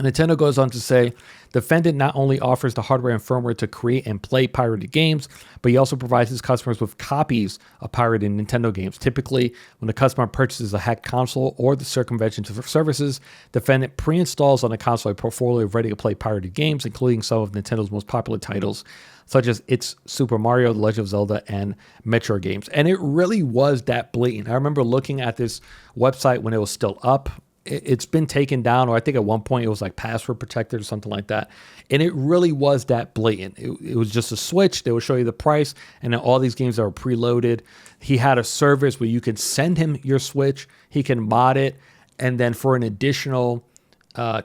Nintendo goes on to say, defendant not only offers the hardware and firmware to create and play pirated games, but he also provides his customers with copies of pirated Nintendo games. Typically, when the customer purchases a hacked console or the circumvention services, defendant pre-installs on the console a portfolio of ready-to-play pirated games, including some of Nintendo's most popular titles, such as its Super Mario, The Legend of Zelda, and Metro games. And it really was that blatant. I remember looking at this website when it was still up. It's been taken down, or I think at one point it was like password protected or something like that. And it really was that blatant. It was just a Switch. They would show you the price, and then all these games that were preloaded. He had a service where you could send him your Switch. He can mod it, and then for an additional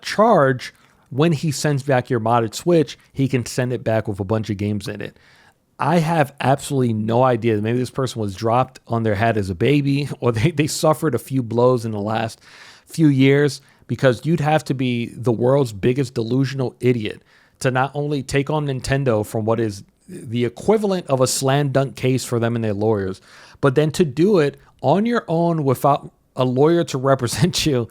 charge, when he sends back your modded Switch, he can send it back with a bunch of games in it. I have absolutely no idea. Maybe this person was dropped on their head as a baby, or they suffered a few blows in the last few years, because you'd have to be the world's biggest delusional idiot to not only take on Nintendo from what is the equivalent of a slam dunk case for them and their lawyers, but then to do it on your own without a lawyer to represent you.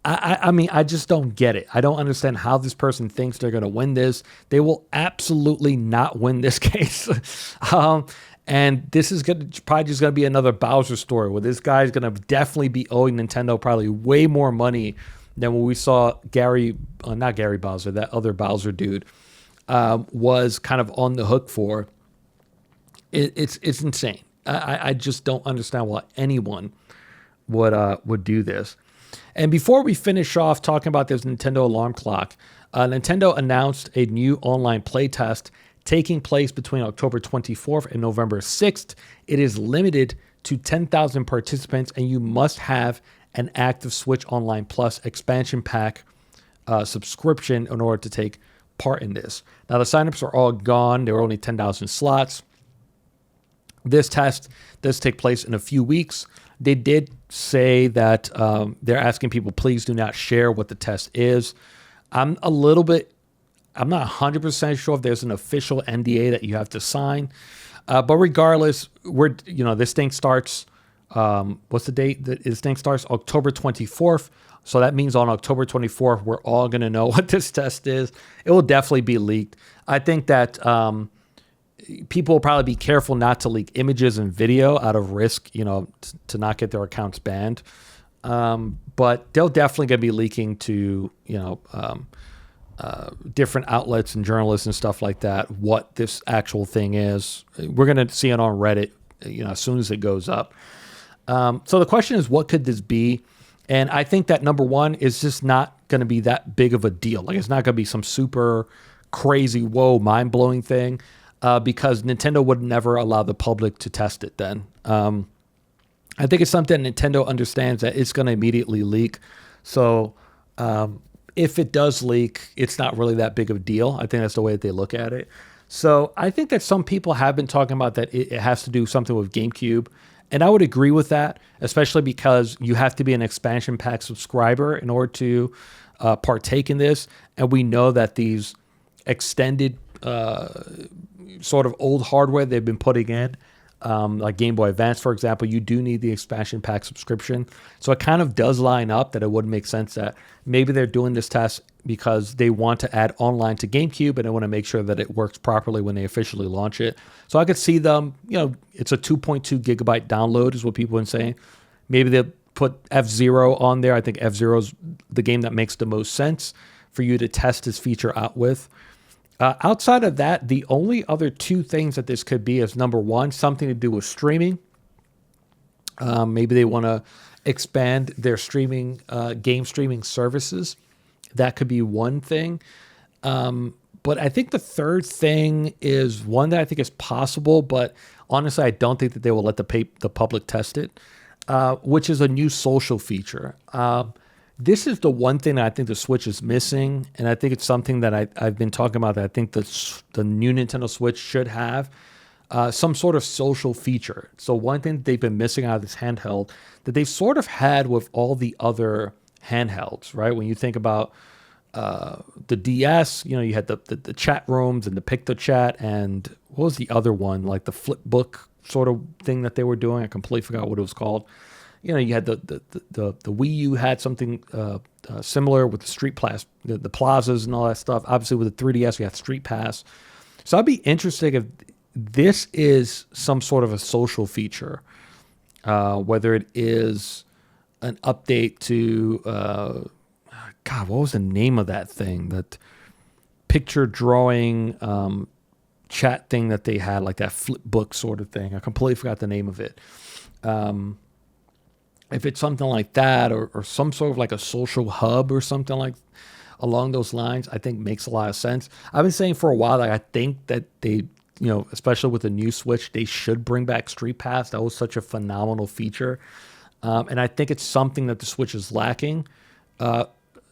I mean, I just don't get it. I don't understand how this person thinks they're going to win this. They will absolutely not win this case. And this is probably just going to be another Bowser story where this guy's going to definitely be owing Nintendo probably way more money than when we saw not Gary Bowser, that other Bowser dude, was kind of on the hook for. It's insane. I just don't understand why anyone would do this. And before we finish off talking about this Nintendo alarm clock, Nintendo announced a new online playtest taking place between October 24th and November 6th. It is limited to 10,000 participants, and you must have an active Switch Online Plus expansion pack subscription in order to take part in this. Now, the signups are all gone. There were only 10,000 slots. This test does take place in a few weeks. They did say that they're asking people, please do not share what the test is. I'm not 100% sure if there's an official NDA that you have to sign. But regardless, this thing starts, what's the date? This thing starts October 24th. So that means on October 24th, we're all going to know what this test is. It will definitely be leaked. I think that people will probably be careful not to leak images and video out of risk, to not get their accounts banned. But they'll definitely going to be leaking to, different outlets and journalists and stuff like that, what this actual thing is. We're going to see it on Reddit, as soon as it goes up. So the question is, what could this be? And I think that number one is just not going to be that big of a deal. Like, it's not going to be some super crazy, mind-blowing thing. Because Nintendo would never allow the public to test it then. I think it's something Nintendo understands that it's going to immediately leak. So if it does leak, it's not really that big of a deal. I think that's the way that they look at it. So I think that some people have been talking about that it has to do something with GameCube. And I would agree with that, especially because you have to be an expansion pack subscriber in order to partake in this. And we know that these extended sort of old hardware they've been putting in, like Game Boy Advance, for example, you do need the expansion pack subscription. So it kind of does line up that it would make sense that maybe they're doing this test because they want to add online to GameCube and they want to make sure that it works properly when they officially launch it. So I could see them, it's a 2.2 gigabyte download is what people have been saying. Maybe they'll put F-Zero on there. I think F-Zero is the game that makes the most sense for you to test this feature out with. Outside of that, the only other two things that this could be is, number one, something to do with streaming. Maybe they want to expand their game streaming services. That could be one thing. But I think the third thing is one that I think is possible, but honestly, I don't think that they will let the public test it, which is a new social feature. This is the one thing that I think the Switch is missing, and I think it's something that I've been talking about that I think the new Nintendo Switch should have, some sort of social feature. So one thing that they've been missing out of this handheld that they've sort of had with all the other handhelds, right? When you think about the DS, you had the chat rooms and the Pictochat, and what was the other one? Like the flip book sort of thing that they were doing. I completely forgot what it was called. You had the Wii U had something similar with the plazas and all that stuff. Obviously, with the 3DS, we had Street Pass. So I'd be interested if this is some sort of a social feature, whether it is an update to, what was the name of that thing? That picture drawing chat thing that they had, like that flip book sort of thing. I completely forgot the name of it. If it's something like that, or some sort of like a social hub or something like along those lines, I think makes a lot of sense. I've been saying for a while, I think that they, especially with the new Switch, they should bring back Street Pass. That was such a phenomenal feature. And I think it's something that the Switch is lacking.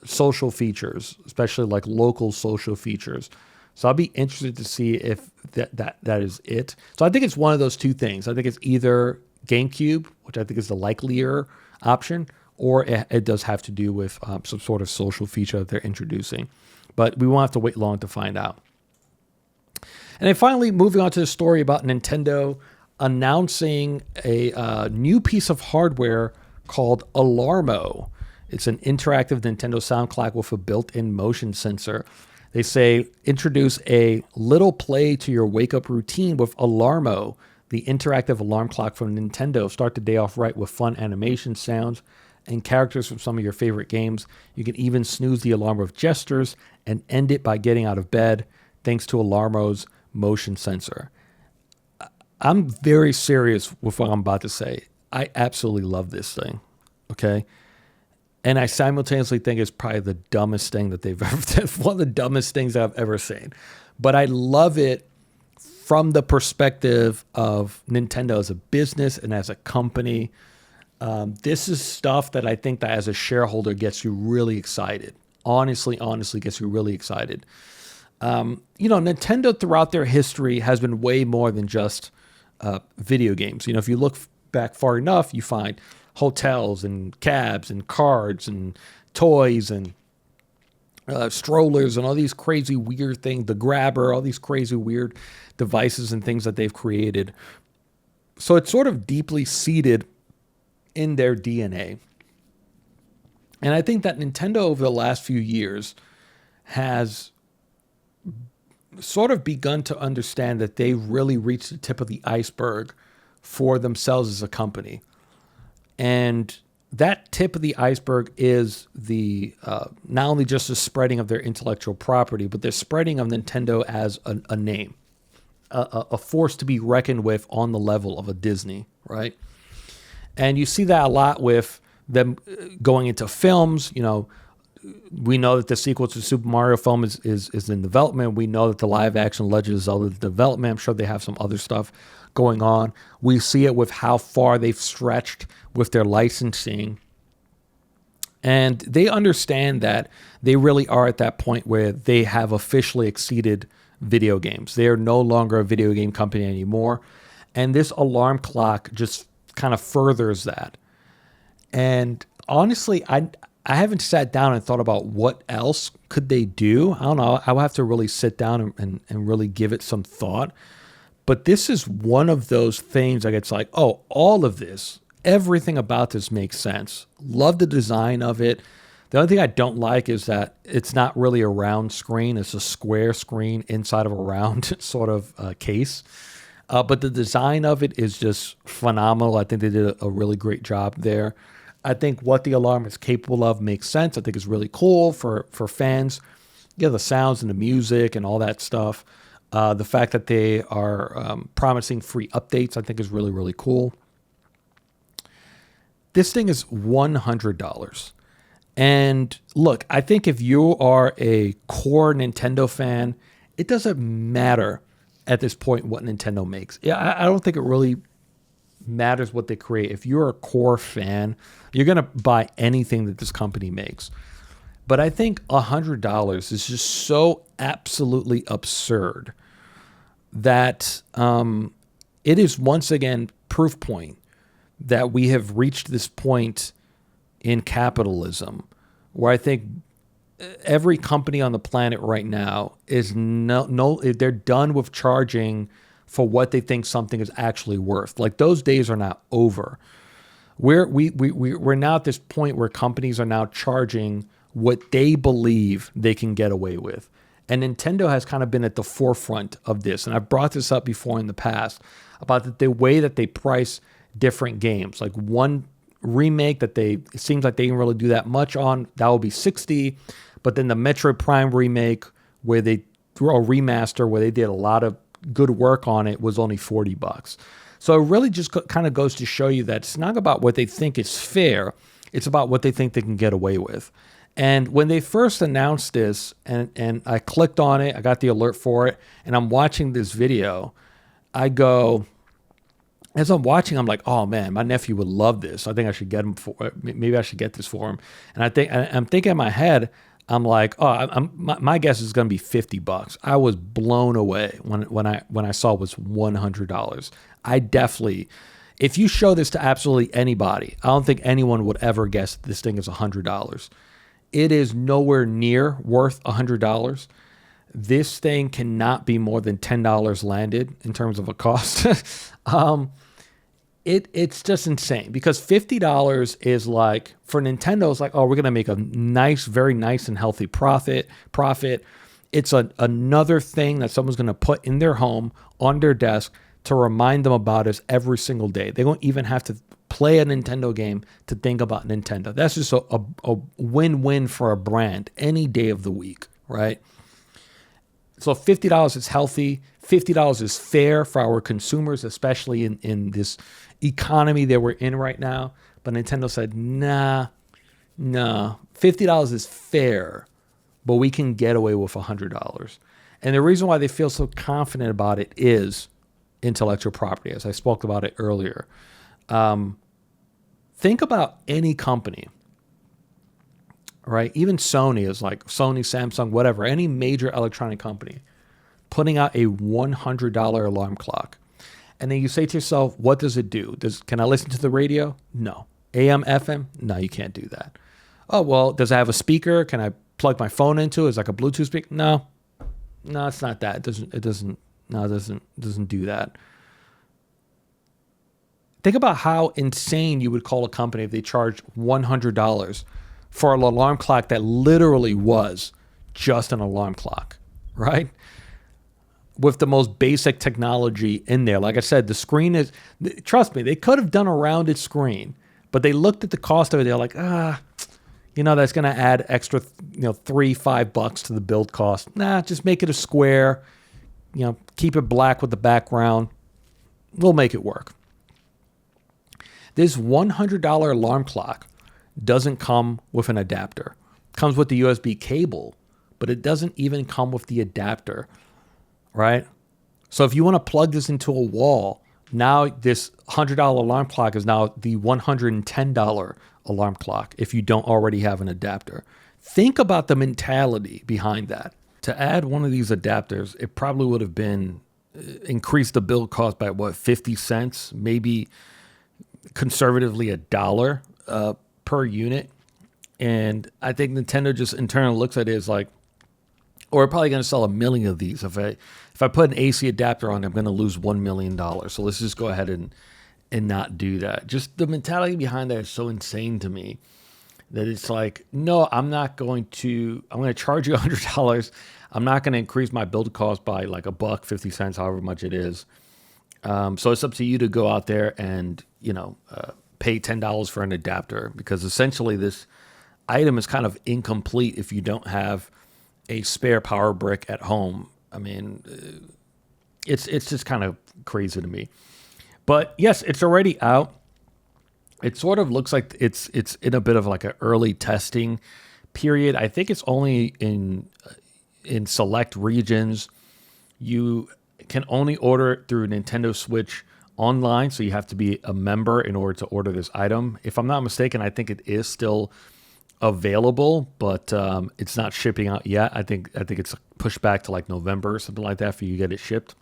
Social features, especially like local social features. So I'll be interested to see if that is it. So I think it's one of those two things. I think it's either GameCube, which I think is the likelier option, or it does have to do with some sort of social feature that they're introducing. But we won't have to wait long to find out. And then finally, moving on to the story about Nintendo announcing a new piece of hardware called Alarmo. It's an interactive Nintendo sound clock with a built-in motion sensor. They say, introduce a little play to your wake-up routine with Alarmo, the interactive alarm clock from Nintendo. Start the day off right with fun animation sounds and characters from some of your favorite games. You can even snooze the alarm with gestures and end it by getting out of bed, thanks to Alarmo's motion sensor. I'm very serious with what I'm about to say. I absolutely love this thing, okay? And I simultaneously think it's probably the dumbest thing that they've ever done. One of the dumbest things that I've ever seen. But I love it from the perspective of Nintendo as a business and as a company. This is stuff that I think that as a shareholder gets you really excited. Honestly gets you really excited. Nintendo throughout their history has been way more than just video games. If you look back far enough, you find hotels and cabs and cards and toys and strollers and all these crazy weird things, the grabber, all these crazy weird devices and things that they've created. So it's sort of deeply seated in their DNA. And I think that Nintendo over the last few years has sort of begun to understand that they've really reached the tip of the iceberg for themselves as a company. And that tip of the iceberg is the not only just the spreading of their intellectual property, but the spreading of Nintendo as a name, a force to be reckoned with on the level of a Disney, right? And you see that a lot with them going into films. We know that the sequel to Super Mario film is in development. We know that the live action Legend of Zelda is in development. I'm sure they have some other stuff going on. We see it with how far they've stretched with their licensing. And they understand that they really are at that point where they have officially exceeded video games. They are no longer a video game company anymore. And this alarm clock just kind of furthers that. And honestly, I haven't sat down and thought about what else could they do. I don't know. I'll have to really sit down and really give it some thought. But this is one of those things like it's like, oh, all of this, everything about this makes sense. Love the design of it. The only thing I don't like is that it's not really a round screen. It's a square screen inside of a round sort of case. But the design of it is just phenomenal. I think they did a really great job there. I think what the alarm is capable of makes sense. I think it's really cool for fans. The sounds and the music and all that stuff. The fact that they are promising free updates, I think is really, really cool. This thing is $100. And look, I think if you are a core Nintendo fan, it doesn't matter at this point what Nintendo makes. I don't think it really matters what they create. If you're a core fan, you're going to buy anything that this company makes. But I think $100 is just so absolutely absurd that it is once again proof point that we have reached this point in capitalism where I think every company on the planet right now is they're done with charging for what they think something is actually worth. Like those days are now over. We're now at this point where companies are now charging what they believe they can get away with. And Nintendo has kind of been at the forefront of this. And I've brought this up before in the past about the way that they price different games. Like one remake that it seems like they didn't really do that much on, that will be $60. But then the Metroid Prime remake where they threw a remaster where they did a lot of good work on it was only $40. So it really just kind of goes to show you that it's not about what they think is fair. It's about what they think they can get away with. And when they first announced this and I clicked on it, I got the alert for it, and I'm watching this video, as I'm watching, I'm like, oh man, my nephew would love this. I think I should get him maybe I should get this for him. And I'm thinking in my head, I'm like, oh, my guess is going to be $50. I was blown away when I saw it was $100. I definitely, if you show this to absolutely anybody, I don't think anyone would ever guess this thing is $100. It is nowhere near worth $100. This thing cannot be more than $10 landed in terms of a cost. It's just insane because $50 is like, for Nintendo, it's like, oh, we're going to make a nice, very nice and healthy profit. It's another thing that someone's going to put in their home on their desk to remind them about us every single day. They don't even have to play a Nintendo game to think about Nintendo. That's just a win-win for a brand any day of the week, right? So $50 is healthy. $50 is fair for our consumers, especially in this economy that we're in right now. But Nintendo said, nah, $50 is fair, but we can get away with $100. And the reason why they feel so confident about it is intellectual property, as I spoke about it earlier. Think about any company, right? Even Sony is like Sony, Samsung, whatever, any major electronic company putting out a $100 alarm clock. And then you say to yourself, what does it do? Can I listen to the radio? No. AM, FM? No, you can't do that. Oh, well, does it have a speaker? Can I plug my phone into it? Is it like a Bluetooth speaker? No, it's not that. It doesn't do that. Think about how insane you would call a company if they charged $100 for an alarm clock that literally was just an alarm clock, right? With the most basic technology in there. Like I said, the screen is, trust me, they could have done a rounded screen, but they looked at the cost of it. They're like, that's going to add extra, $3-5 to the build cost. Nah, just make it a square, keep it black with the background. We'll make it work. This $100 alarm clock doesn't come with an adapter. It comes with the USB cable, but it doesn't even come with the adapter, right? So if you want to plug this into a wall, now this $100 alarm clock is now the $110 alarm clock if you don't already have an adapter. Think about the mentality behind that. To add one of these adapters, it probably would have been increased the build cost by 50 cents, maybe conservatively $1 per unit. And I think Nintendo just internally looks at it as like, or we're probably going to sell 1 million of these. If I put an AC adapter on, I'm going to lose $1 million. So let's just go ahead and not do that. Just the mentality behind that is so insane to me that it's like, no, I'm going to charge you $100. I'm not going to increase my build cost by like $1.50, however much it is. So it's up to you to go out there and, pay $10 for an adapter, because essentially this item is kind of incomplete if you don't have a spare power brick at home. I mean, it's just kind of crazy to me. But yes, it's already out. It sort of looks like it's in a bit of like an early testing period. I think it's only in select regions. You can only order it through Nintendo Switch online, so you have to be a member in order to order this item. If I'm not mistaken, I think it is still available, but it's not shipping out yet. I think it's pushed back to like November or something like that for you to get it shipped.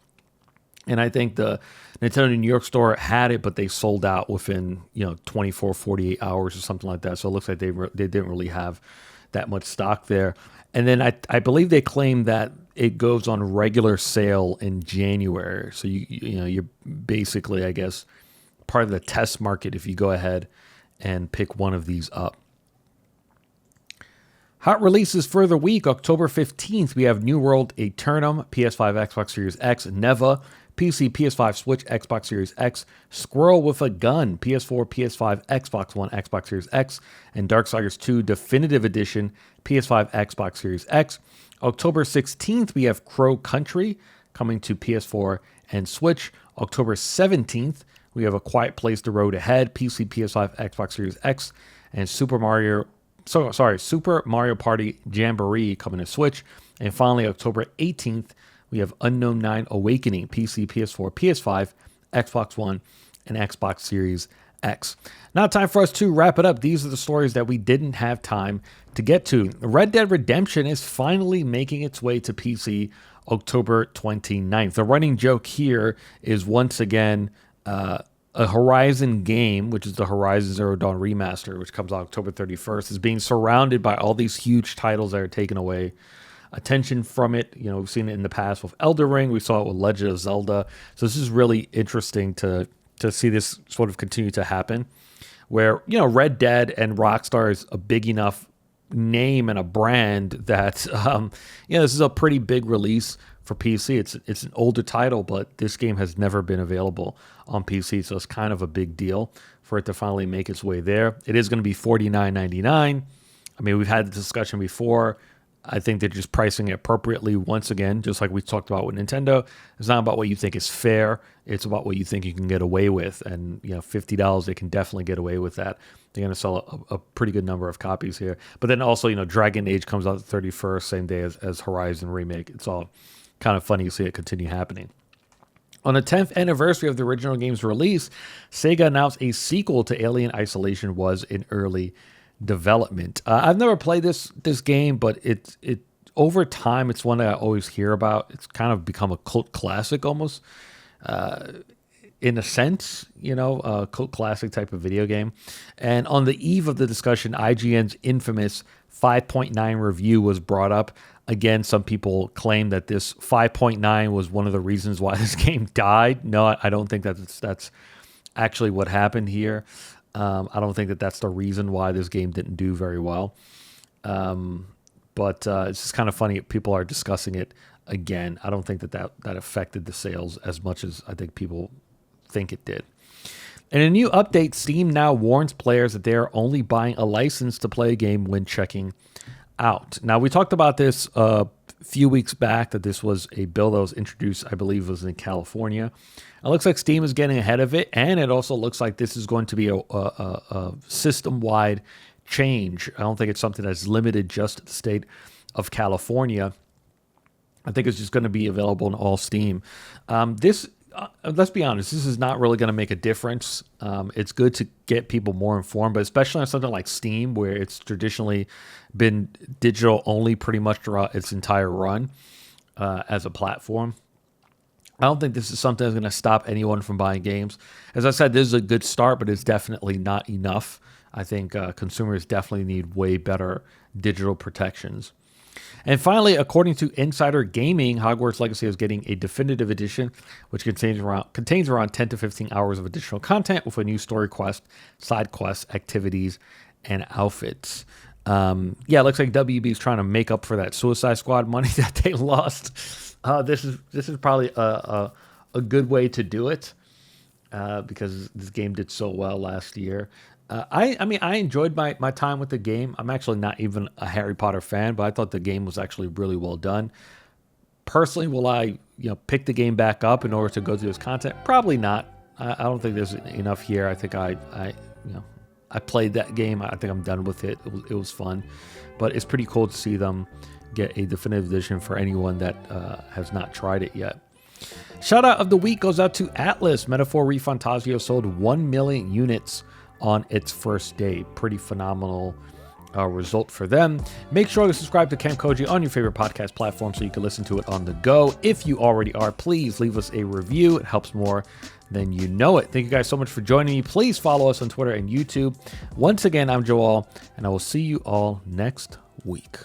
And I think the Nintendo New York store had it, but they sold out within 24, 48 hours or something like that. So it looks like they didn't really have that much stock there. And then I believe they claim that it goes on regular sale in January. So you're basically, I guess, part of the test market if you go ahead and pick one of these up. Hot releases for the week. October 15th, we have New World Aeternum, PS5, Xbox Series X, Neva, PC, PS5, Switch, Xbox Series X, Squirrel with a Gun, PS4, PS5, Xbox One, Xbox Series X, and Darksiders 2 Definitive Edition, PS5, Xbox Series X. October 16th, we have Crow Country coming to PS4 and Switch. October 17th, we have A Quiet Place: The Road Ahead, PC, PS5, Xbox Series X, and Super Mario Party Jamboree coming to Switch. And finally, October 18th, we have Unknown 9 Awakening, PC, PS4, PS5, Xbox One, and Xbox Series X. Now time for us to wrap it up. These are the stories that we didn't have time to get to. Red Dead Redemption is finally making its way to PC October 29th. The running joke here is once again a Horizon game, which is the Horizon Zero Dawn remaster, which comes out October 31st, is being surrounded by all these huge titles that are taking away attention from it. You know, we've seen it in the past with Elden Ring. We saw it with Legend of Zelda. So this is really interesting to see this sort of continue to happen, where, you know, Red Dead and Rockstar is a big enough name and a brand that, you know, this is a pretty big release for PC. It's an older title, but this game has never been available on PC, so it's kind of a big deal for it to finally make its way there. It is going to be $49.99. I mean, we've had the discussion before. I think they're just pricing it appropriately once again, just like we talked about with Nintendo. It's not about what you think is fair. It's about what you think you can get away with. And, you know, $50, they can definitely get away with that. They're going to sell a pretty good number of copies here. But then also, you know, Dragon Age comes out the 31st, same day as Horizon Remake. It's all kind of funny to see it continue happening. On the 10th anniversary of the original game's release, Sega announced a sequel to Alien Isolation was in early development. I've never played this game, but it over time, it's one that I always hear about. It's kind of become a cult classic almost, in a sense, you know, a cult classic type of video game. And on the eve of the discussion, IGN's infamous 5.9 review was brought up. Again, some people claim that this 5.9 was one of the reasons why this game died. No, I don't think that's actually what happened here. I don't think that's the reason why this game didn't do very well. But it's just kind of funny. People are discussing it again. I don't think that affected the sales as much as I think people think it did. In a new update, Steam now warns players that they are only buying a license to play a game when checking out. Now, we talked about this a few weeks back, that this was a bill that was introduced, I believe it was in California. It looks like Steam is getting ahead of it, and it also looks like this is going to be a system-wide change. I don't think it's something that's limited just to the state of California. I think it's just going to be available in all Steam. Let's be honest, this is not really going to make a difference. It's good to get people more informed, but especially on something like Steam, where it's traditionally been digital only pretty much throughout its entire run as a platform. I don't think this is something that's going to stop anyone from buying games. As I said, this is a good start, but it's definitely not enough. I think consumers definitely need way better digital protections. And finally, according to Insider Gaming, Hogwarts Legacy is getting a definitive edition, which contains around 10 to 15 hours of additional content with a new story quest, side quests, activities, and outfits. It looks like WB is trying to make up for that Suicide Squad money that they lost. This is probably a good way to do it because this game did so well last year. I enjoyed my time with the game. I'm actually not even a Harry Potter fan, but I thought the game was actually really well done. Personally, will I pick the game back up in order to go through this content? Probably not. I don't think there's enough here. I think I played that game. I think I'm done with it. It was fun, but it's pretty cool to see them get a definitive edition for anyone that has not tried it yet. Shout out of the week goes out to Atlas. Metaphor ReFantasio sold 1 million units on its first day. Pretty phenomenal result for them. Make sure to subscribe to Camp Koji on your favorite podcast platform so you can listen to it on the go. If you already are, please leave us a review. It helps more than you know it. Thank you guys so much for joining me. Please follow us on Twitter and YouTube. Once again, I'm Joel, and I will see you all next week.